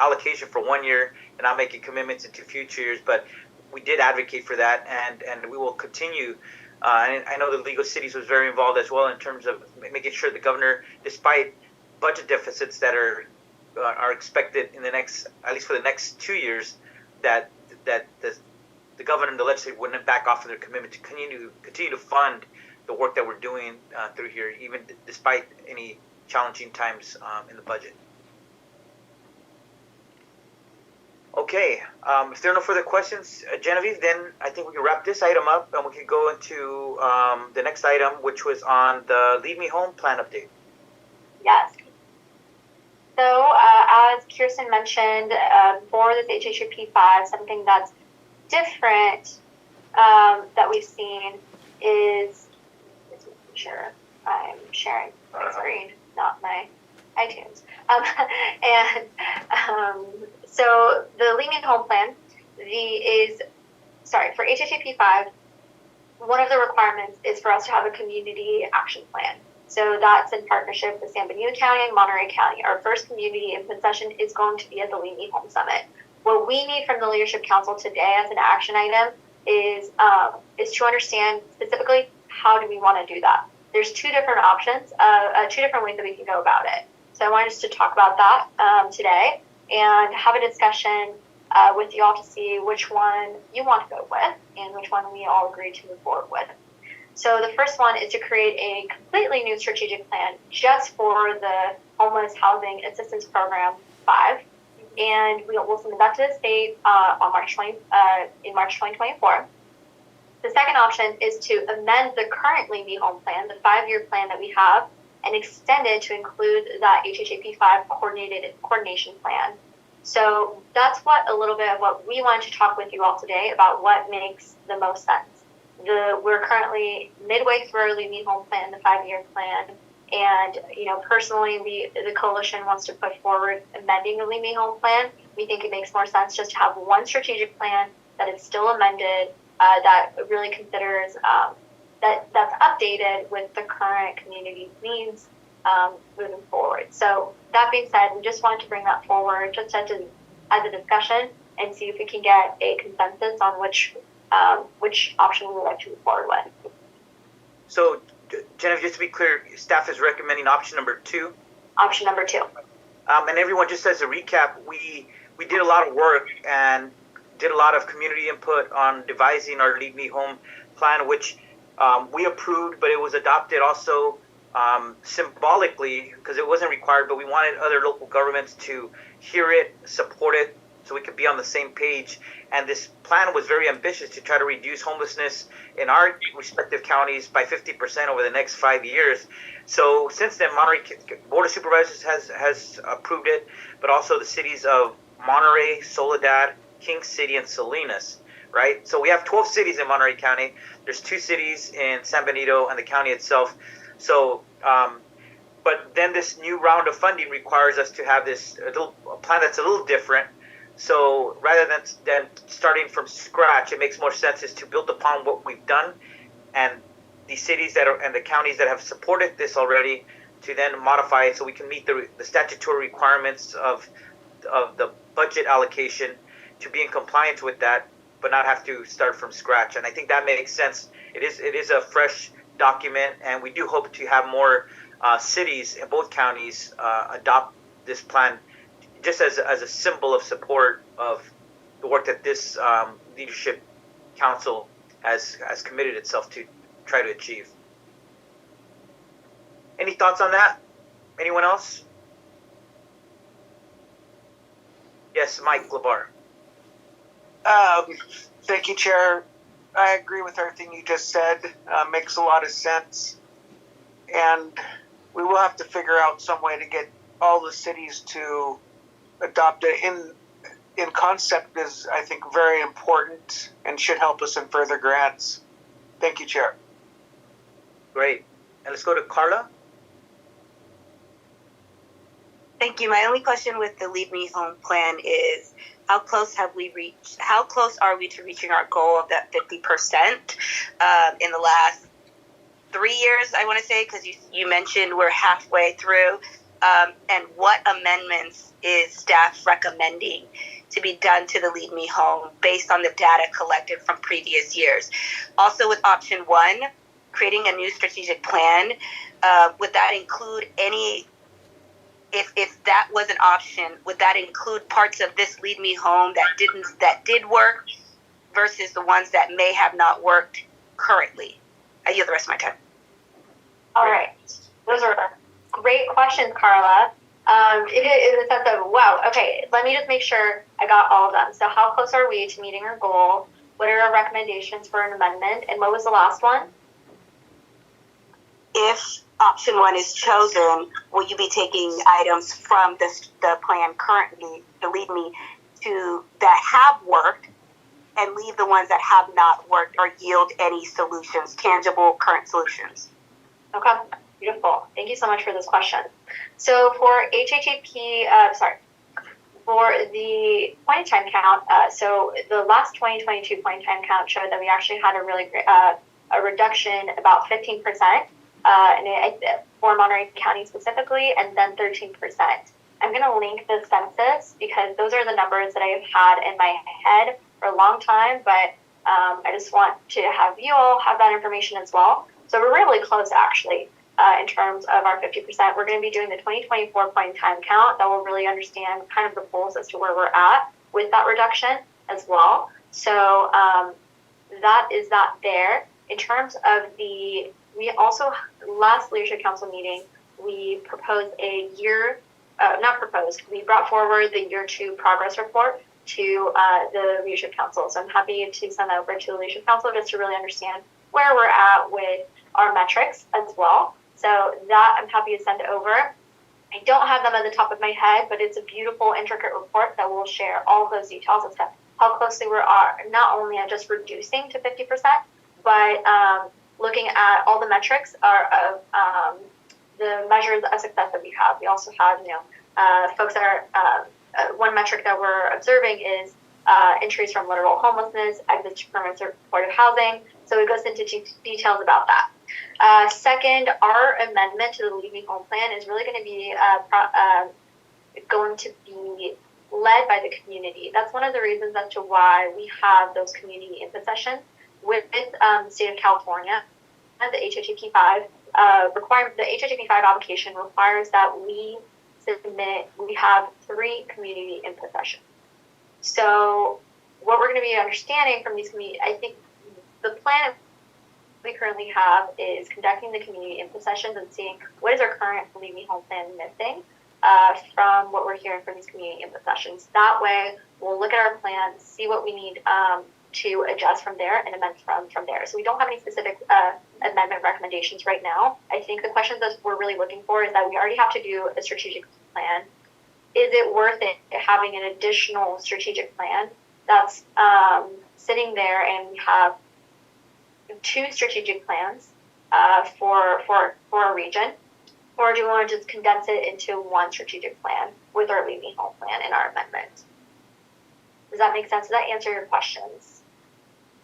allocation for 1 year and not making commitments into future years. But we did advocate for that, and we will continue. And I know the League of Cities was very involved as well in terms of making sure the governor, despite budget deficits that are expected in the next, at least for the next 2 years, that the governor and the legislature wouldn't back off of their commitment to continue to fund the work that we're doing through here, even despite any challenging times in the budget. Okay, if there are no further questions, Genevieve, then I think we can wrap this item up and we can go into the next item, which was on the Lead Me Home plan update. Yes. So as Kirsten mentioned, for this HHP 5, something that's different that we've seen is, let's make sure I'm sharing my screen, not my iTunes. So the Lead Me Home plan for HHP 5, one of the requirements is for us to have a community action plan. So that's in partnership with San Benito County and Monterey County. Our first community input session is going to be at the Lead Me Home Summit. What we need from the Leadership Council today as an action item is to understand specifically how do we want to do that. There's two different options, two different ways that we can go about it. So I wanted us to talk about that today and have a discussion with you all to see which one you want to go with and which one we all agree to move forward with. So the first one is to create a completely new strategic plan just for the Homeless Housing Assistance Program 5, and we'll submit that to the state in March 2024. The second option is to amend the current Lead Me Home plan, the 5-year plan that we have, and extend it to include that HHAP 5 coordination plan. So that's a little bit of what we wanted to talk with you all today about what makes the most sense. We're currently midway through our Lead Me Home plan, the 5-year plan, and personally, the coalition wants to put forward amending the Lead Me Home plan. We think it makes more sense just to have one strategic plan that is still amended, that really considers that's updated with the current community's needs moving forward. So that being said, we just wanted to bring that forward just as a discussion and see if we can get a consensus on which option we would like to move forward with. So, Jennifer, just to be clear, staff is recommending option number 2. Option number 2. And everyone, just as a recap, we did a lot of work and did a lot of community input on devising our Lead Me Home plan, which we approved, but it was adopted also symbolically because it wasn't required, but we wanted other local governments to hear it, support it, so we could be on the same page. And this plan was very ambitious to try to reduce homelessness in our respective counties by 50% over the next 5 years. So since then, Monterey Board of Supervisors has approved it, but also the cities of Monterey, Soledad, King City, and Salinas, right? So we have 12 cities in Monterey County. There's 2 cities in San Benito and the county itself. So, but then this new round of funding requires us to have this a plan that's a little different. So rather than starting from scratch, it makes more sense is to build upon what we've done, and the cities and the counties that have supported this already to then modify it so we can meet the statutory requirements of the budget allocation to be in compliance with that, but not have to start from scratch. And I think that makes sense. It is a fresh document, and we do hope to have more cities in both counties adopt this plan, just as a symbol of support of the work that this leadership council has committed itself to try to achieve. Any thoughts on that? Anyone else? Yes, Mike Labar. Thank you, Chair. I agree with everything you just said. Makes a lot of sense. And we will have to figure out some way to get all the cities to adopt it. In concept is, I think, very important and should help us in further grants. Thank you, Chair. Great. And let's go to Carla. Thank you. My only question with the Lead Me Home plan is how close are we to reaching our goal of that 50% in the last 3 years, I want to say, because you mentioned we're halfway through. And what amendments is staff recommending to be done to the Lead Me Home based on the data collected from previous years? Also with option 1, creating a new strategic plan, would that include any, if that was an option, would that include parts of this Lead Me Home that did work versus the ones that may have not worked currently? I yield the rest of my time. All right. Those are great questions, Carla. It is in the sense of, wow, okay, let me just make sure I got all of them. So how close are we to meeting our goal? What are our recommendations for an amendment? And what was the last one? If option 1 is chosen, will you be taking items from the plan currently, the Lead Me, to that have worked and leave the ones that have not worked or yield any solutions, tangible current solutions? Okay, beautiful. Thank you so much for this question. So for HHAP, for the point-in-time count, so the last 2022 point-in-time count showed that we actually had a really great, a reduction about 15%. For Monterey County specifically, and then 13%. I'm going to link the census because those are the numbers that I've had in my head for a long time, but I just want to have you all have that information as well. So we're really close, actually, in terms of our 50%. We're going to be doing the 2024 point-in-time count that will really understand kind of the polls as to where we're at with that reduction as well. So that is that there. In terms of we also, last Leadership Council meeting, we proposed we brought forward the year 2 progress report to the Leadership Council. So I'm happy to send that over to the Leadership Council just to really understand where we're at with our metrics as well. So that I'm happy to send over. I don't have them at the top of my head, but it's a beautiful, intricate report that will share all of those details as to how closely we are, not only at just reducing to 50%, but looking at all the metrics of the measures of success that we have. We also have, folks that are, one metric that we're observing is entries from literal homelessness, exits to permanent supportive housing. So it goes into details about that. Second, our amendment to the Lead Me Home plan is really going to be led by the community. That's one of the reasons as to why we have those community input sessions with the state of California. The HHAP 5 the HHAP 5 application requires that we have 3 community input sessions. So what we're going to be understanding from these community, I think the plan we currently have is conducting the community input sessions and seeing what is our current Lead Me Home plan missing from what we're hearing from these community input sessions. That way, we'll look at our plan, see what we need to adjust from there and amend from there. So we don't have any specific amendment recommendations right now. I think the questions that we're really looking for is that we already have to do a strategic plan. Is it worth it having an additional strategic plan that's sitting there, and we have 2 strategic plans for a region? Or do we want to just condense it into one strategic plan with our Lead Me Home plan and our amendment? Does that make sense? Does that answer your questions?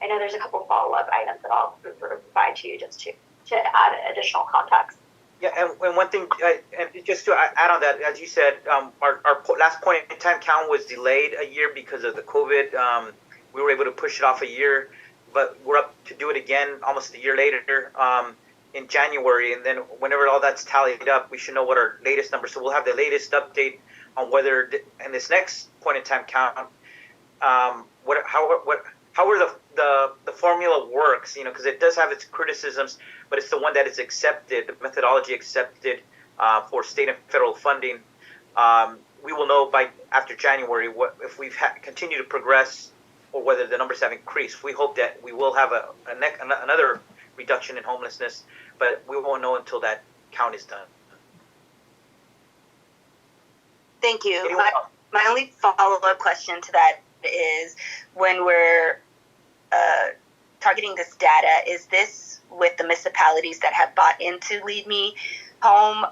I know there's a couple follow-up items that I'll provide to you just to add additional context. Yeah, and one thing, and just to add on that, as you said, our last point in time count was delayed a year because of the COVID. We were able to push it off a year, but we're up to do it again almost a year later in January. And then whenever all that's tallied up, we should know what our latest numbers. So we'll have the latest update on whether in this next point in time count, how the formula works, because it does have its criticisms, but it's the one that is accepted, the methodology accepted for state and federal funding. We will know after January if we've continued to progress or whether the numbers have increased. We hope that we will have another reduction in homelessness, but we won't know until that count is done. Thank you. My only follow-up question to that is, when we're targeting this data, is this with the municipalities that have bought into Lead Me Home,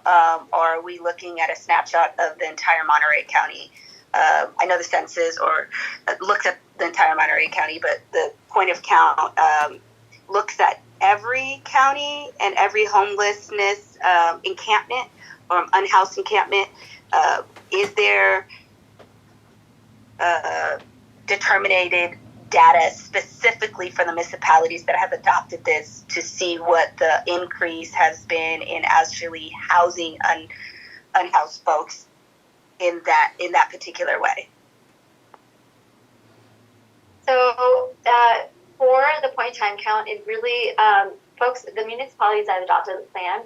or are we looking at a snapshot of the entire Monterey County? I know the census looks at the entire Monterey County, but the point of count looks at every county and every homelessness encampment or unhoused encampment. Is there determined data specifically for the municipalities that have adopted this to see what the increase has been in actually housing unhoused folks in that particular way? So for the point time count, it really the municipalities that adopted the plan,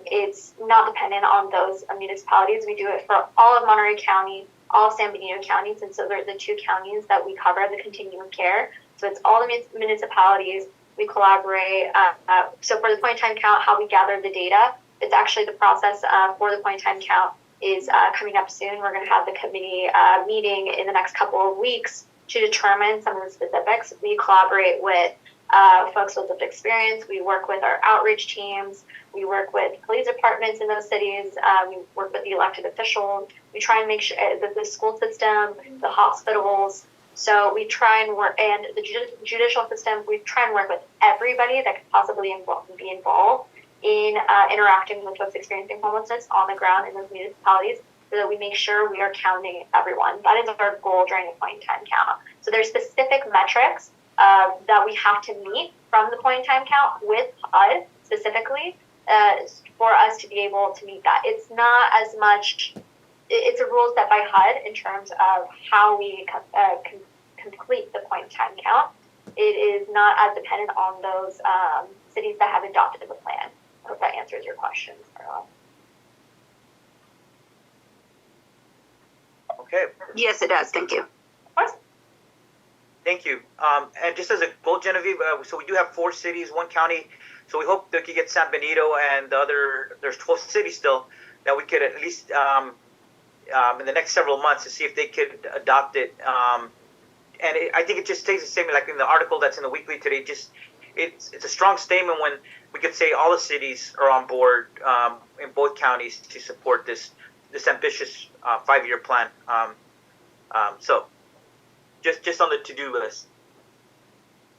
it's not dependent on those municipalities. We do it for all of Monterey County, all of San Benito counties, and so they're the two counties that we cover the continuum of care. So it's all the municipalities. We collaborate. So for the point time count, how we gather the data, it's actually the process for the point time count is coming up soon. We're going to have the committee meeting in the next couple of weeks to determine some of the specifics. We collaborate with folks with lived experience. We work with our outreach teams. We work with police departments in those cities. We work with the elected officials. We try and make sure that the school system, the hospitals. So we try and work, and the judicial system, we try and work with everybody that could possibly be involved in interacting with folks experiencing homelessness on the ground in those municipalities, so that we make sure we are counting everyone. That is our goal during the point in time count. So there's specific metrics that we have to meet from the point in time count with HUD specifically for us to be able to meet that. It's not as much, it's a rule set by HUD in terms of how we complete the point in time count. It is not as dependent on those cities that have adopted the plan. I hope that answers your question, Carla. Okay. Yes, it does. Thank you. Of course. Thank you. And just as a goal, Genevieve, so we do have 4 cities, 1 county. So we hope that we could get San Benito and the other, there's 12 cities still, that we could at least in the next several months to see if they could adopt it. I think it just stays the same, like in the article that's in the weekly today. It's a strong statement when we could say all the cities are on board in both counties to support this ambitious 5-year plan. So just on the to-do list.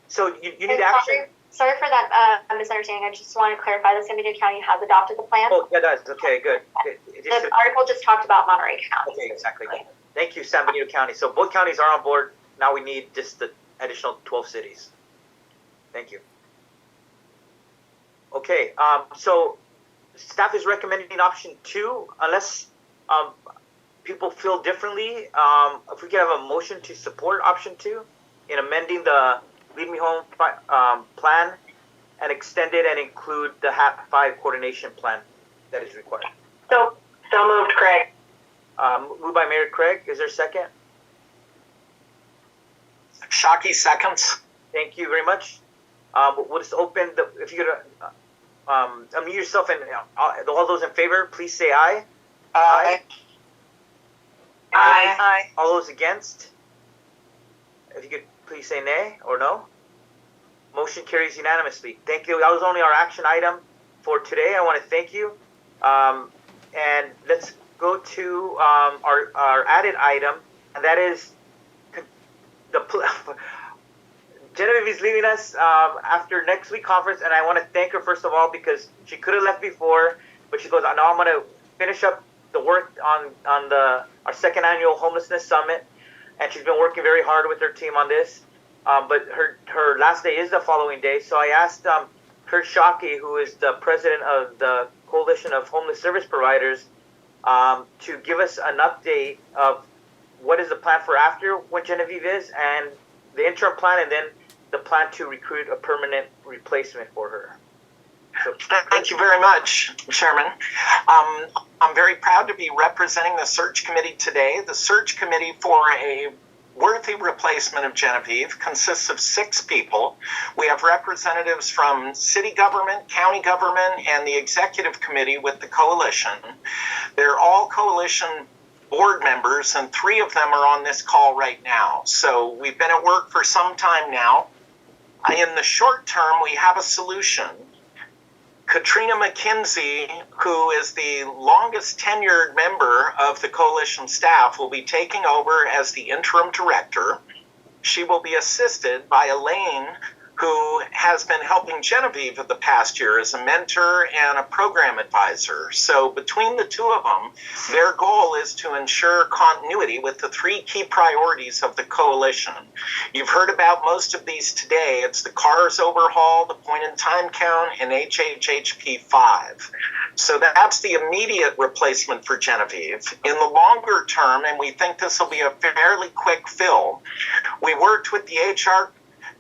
So you need action. Sorry for that misunderstanding. I just want to clarify that San Benito County has adopted the plan. Oh, yeah, it does. Okay, good. The article just talked about Monterey County. Okay, exactly. Good. Thank you, San Benito County. So both counties are on board. Now we need just the additional 12 cities. Thank you. Okay, so staff is recommending option 2, unless people feel differently. If we could have a motion to support option 2 in amending the Lead Me Home plan and extend it and include the HAP 5 coordination plan that is required. So moved, Craig. Moved by Mayor Craig. Is there a second? Shockey seconds. Thank you very much. We'll just open if you could unmute yourself, and all those in favor, please say aye. Aye. Aye. Aye. All those against, if you could please say nay or no. Motion carries unanimously. Thank you. That was only our action item for today. I want to thank you. And let's go to our added item, and that is Genevieve is leaving us after next week's conference, and I want to thank her first of all because she could have left before, but she goes, "No, I'm going to finish up the work on our second annual homelessness summit," and she's been working very hard with her team on this. But her last day is the following day, so I asked Kurt Shockey, who is the president of the Coalition of Homeless Service Providers, to give us an update of what is the plan for after when Genevieve is, and the interim plan, and then the plan to recruit a permanent replacement for her. So, thank you very much, Chairman. I'm very proud to be representing the search committee today. The search committee for a worthy replacement of Genevieve consists of 6 people. We have representatives from city government, county government, and the executive committee with the coalition. They're all coalition board members, and 3 of them are on this call right now. So we've been at work for some time now. In the short term, we have a solution. Katrina McKenzie, who is the longest tenured member of the coalition staff, will be taking over as the interim director. She will be assisted by Elaine, who has been helping Genevieve of the past year as a mentor and a program advisor. So between the 2 of them, their goal is to ensure continuity with the 3 key priorities of the coalition. You've heard about most of these today. It's the CARS overhaul, the point-in-time count, and HHHP 5. So that's the immediate replacement for Genevieve. In the longer term, and we think this will be a fairly quick fill, we worked with the HR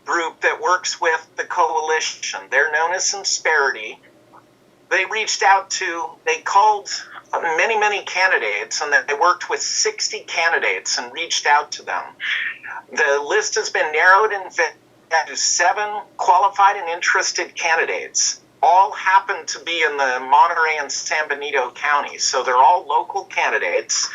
group that works with the coalition. They're known as Insperity. They called many candidates, and they worked with 60 candidates and reached out to them. The list has been narrowed and to 7 qualified and interested candidates. All happen to be in the Monterey and San Benito counties, so they're all local candidates.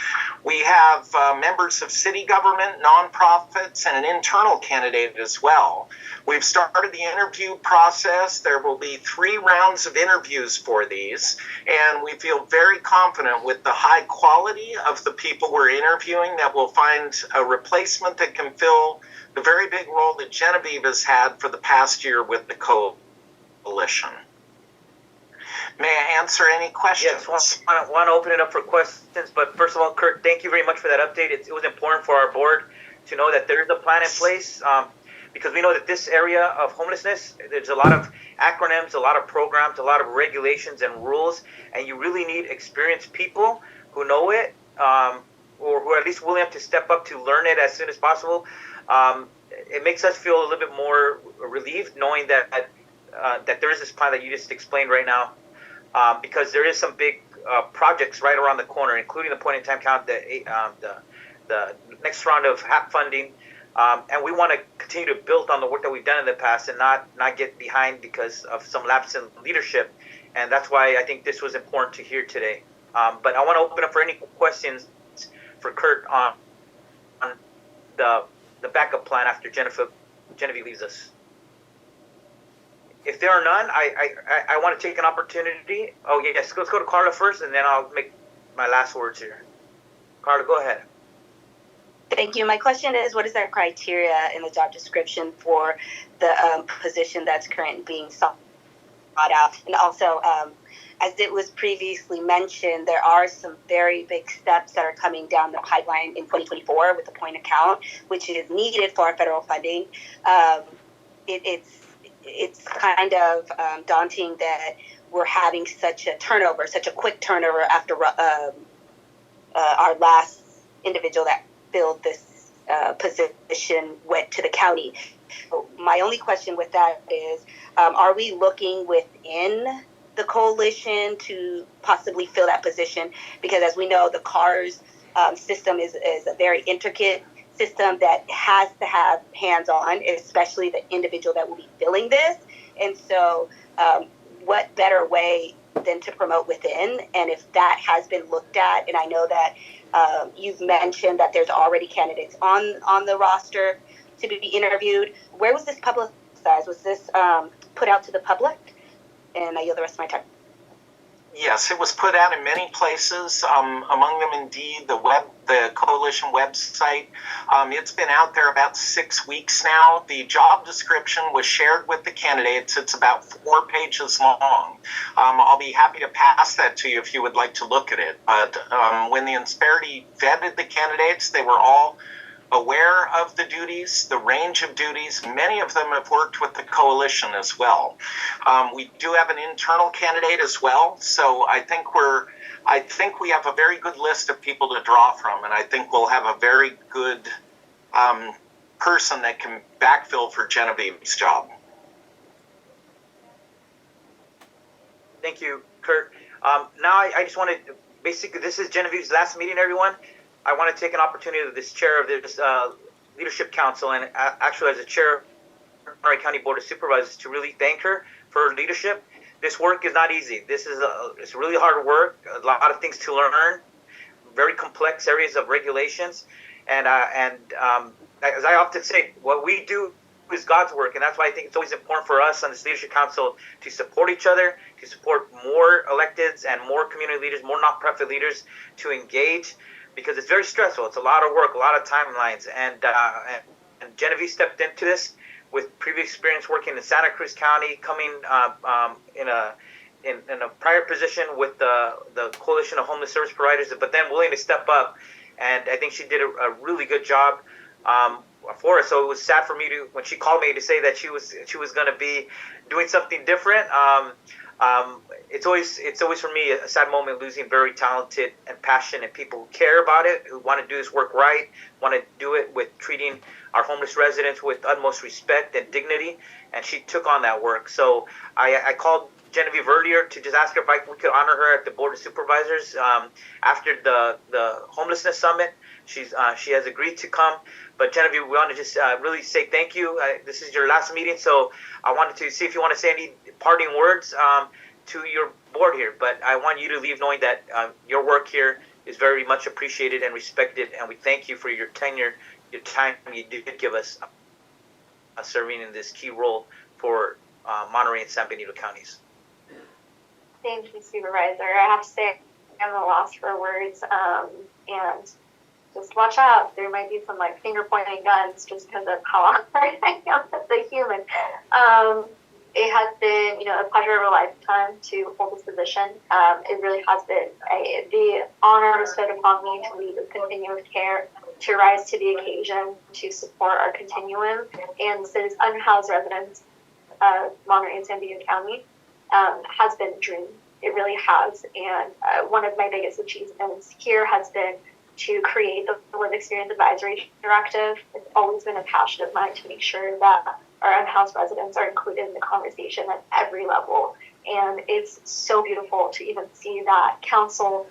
We have members of city government, nonprofits, and an internal candidate as well. We've started the interview process. There will be 3 rounds of interviews for these, and we feel very confident with the high quality of the people we're interviewing that we'll find a replacement that can fill the very big role that Genevieve has had for the past year with the coalition. May I answer any questions? Yes, I want to open it up for questions, but first of all, Kurt, thank you very much for that update. It was important for our board to know that there is a plan in place, because we know that this area of homelessness, there's a lot of acronyms, a lot of programs, a lot of regulations and rules, and you really need experienced people who know it, or who are at least willing to step up to learn it as soon as possible. It makes us feel a little bit more relieved knowing that there is this plan that you just explained right now. Because there is some big projects right around the corner, including the point-in-time count, the next round of HAP funding, and we want to continue to build on the work that we've done in the past and not get behind because of some lapse in leadership, and that's why I think this was important to hear today. But I want to open up for any questions for Kurt on the backup plan after Genevieve leaves us. If there are none, I want to take an opportunity. Oh, yes. Let's go to Carla first, and then I'll make my last words here. Carla, go ahead. Thank you. My question is, what is the criteria in the job description for the position that's currently being sought out? And also, as it was previously mentioned, there are some very big steps that are coming down the pipeline in 2024 with the point account, which is needed for our federal funding. It's kind of daunting that we're having such a quick turnover after our last individual that filled this position went to the county. My only question with that is, are we looking within the coalition to possibly fill that position? Because as we know, the CARS system is a very intricate system that has to have hands-on, especially the individual that will be filling this. And so what better way than to promote within? And if that has been looked at, and I know that you've mentioned that there's already candidates on the roster to be interviewed, where was this publicized? Was this put out to the public? And I yield the rest of my time. Yes, it was put out in many places, among them indeed the coalition website. It's been out there about 6 weeks now. The job description was shared with the candidates. It's about 4 pages long. I'll be happy to pass that to you if you would like to look at it. But when the Insperity vetted the candidates, they were all aware of the duties, the range of duties. Many of them have worked with the coalition as well. We do have an internal candidate as well, so I think we have a very good list of people to draw from, and I think we'll have a very good person that can backfill for Genevieve's job. Thank you, Kurt. Now I just want to, basically, this is Genevieve's last meeting, everyone. I want to take an opportunity of this chair of this Leadership Council and actually as a chair of the Monterey County Board of Supervisors to really thank her for her leadership. This work is not easy. It's really hard work, a lot of things to learn, very complex areas of regulations. And as I often say, what we do is God's work. And that's why I think it's always important for us on this Leadership Council to support each other, to support more electeds and more community leaders, more nonprofit leaders to engage, because it's very stressful. It's a lot of work, a lot of timelines. And Genevieve stepped into this with previous experience working in Santa Cruz County, coming in a prior position with the Coalition of Homeless Service Providers, but then willing to step up. And I think she did a really good job for us. So it was sad for me when she called me to say that she was going to be doing something different. It's always for me a sad moment losing very talented and passionate people who care about it, who want to do this work right, want to do it with treating our homeless residents with utmost respect and dignity. And she took on that work. So I called Genevieve earlier to just ask her if we could honor her at the Board of Supervisors after the homelessness summit. She has agreed to come. But Genevieve, we want to just really say thank you. This is your last meeting, so I wanted to see if you want to say any parting words to your board here. But I want you to leave knowing that your work here is very much appreciated and respected, and we thank you for your tenure, your time you did give us serving in this key role for Monterey and San Benito counties. Thank you, Supervisor. I have to say I'm at a loss for words, and just watch out. There might be some finger pointing guns just because of how awkward I am as a human. It has been, a pleasure of a lifetime to hold this position. It really has been. The honor bestowed upon me to lead this continuum of care, to rise to the occasion, to support our continuum and the unhoused residents of Monterey and San Benito County has been a dream. It really has. And one of my biggest achievements here has been to create the Lived Experience Advisory Directive. It's always been a passion of mine to make sure that our unhoused residents are included in the conversation at every level. And it's so beautiful to even see that council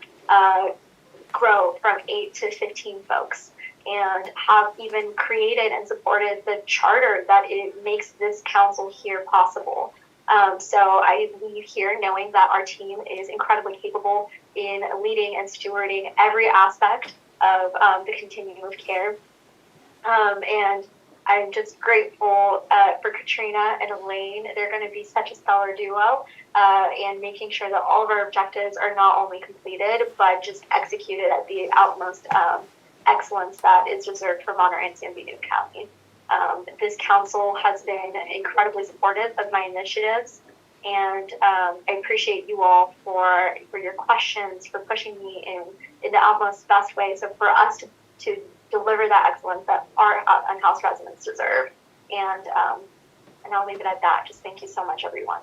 grow from 8 to 15 folks, and have even created and supported the charter that it makes this council here possible. So I leave here knowing that our team is incredibly capable in leading and stewarding every aspect of the continuum of care. And I'm just grateful for Katrina and Elaine. They're going to be such a stellar duo, and making sure that all of our objectives are not only completed, but just executed at the utmost excellence that is reserved for Monterey and San Benito County. This council has been incredibly supportive of my initiatives, and I appreciate you all for your questions, for pushing me in the utmost best way. So for us to deliver that excellence that our unhoused residents deserve, and I'll leave it at that. Just thank you so much, everyone.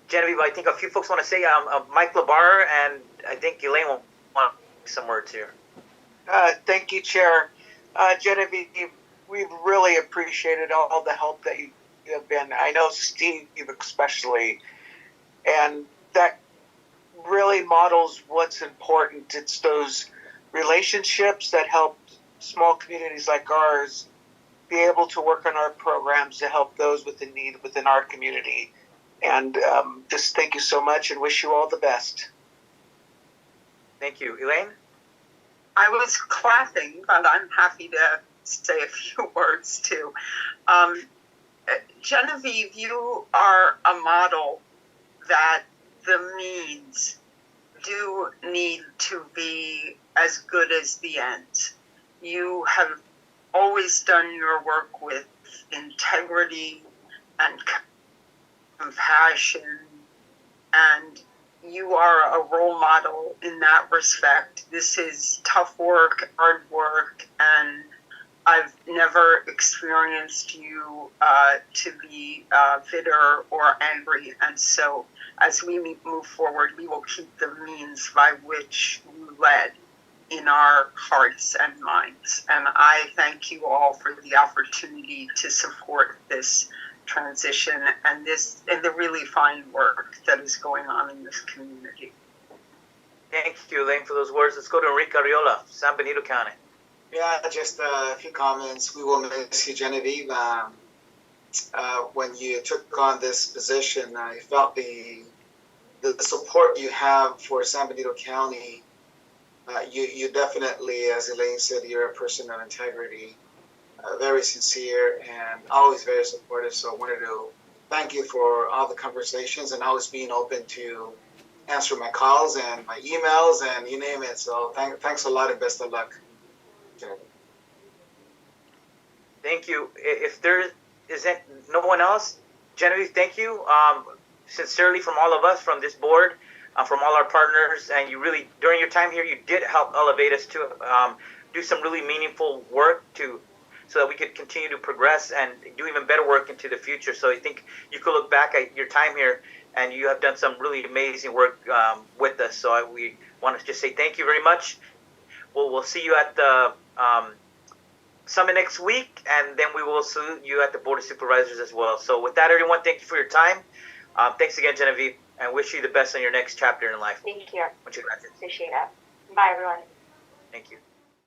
Genevieve, I think a few folks want to say Mike Labar, and I think Elaine will want some words here. Thank you, Chair. Genevieve, we've really appreciated all the help that you have been. I know Steve especially, and that really models what's important. It's those relationships that help small communities like ours be able to work on our programs to help those with the need within our community. And just thank you so much and wish you all the best. Thank you. Elaine? I was clapping, but I'm happy to say a few words too. Genevieve, you are a model that the means do need to be as good as the ends. You have always done your work with integrity and compassion, and you are a role model in that respect. This is tough work, hard work, and I've never experienced you to be bitter or angry. And so as we move forward, we will keep the means by which you led in our hearts and minds. And I thank you all for the opportunity to support this transition and the really fine work that is going on in this community. Thank you, Elaine, for those words. Let's go to Enrique Arriola, San Benito County. Yeah, just a few comments. We will miss you, Genevieve. When you took on this position, I felt the support you have for San Benito County. You definitely, as Elaine said, you're a person of integrity, very sincere, and always very supportive. So I wanted to thank you for all the conversations and always being open to answer my calls and my emails and you name it. So thanks a lot and best of luck. Thank you. If there isn't no one else, Genevieve, thank you. Sincerely from all of us, from this board, from all our partners, and you really, during your time here, you did help elevate us to do some really meaningful work so that we could continue to progress and do even better work into the future. So I think you could look back at your time here and you have done some really amazing work with us. So we want to just say thank you very much. We'll see you at the summit next week, and then we will salute you at the Board of Supervisors as well. So with that, everyone, thank you for your time. Thanks again, Genevieve, and wish you the best on your next chapter in life. Thank you. Muchas gracias. Appreciate it. Bye, everyone. Thank you.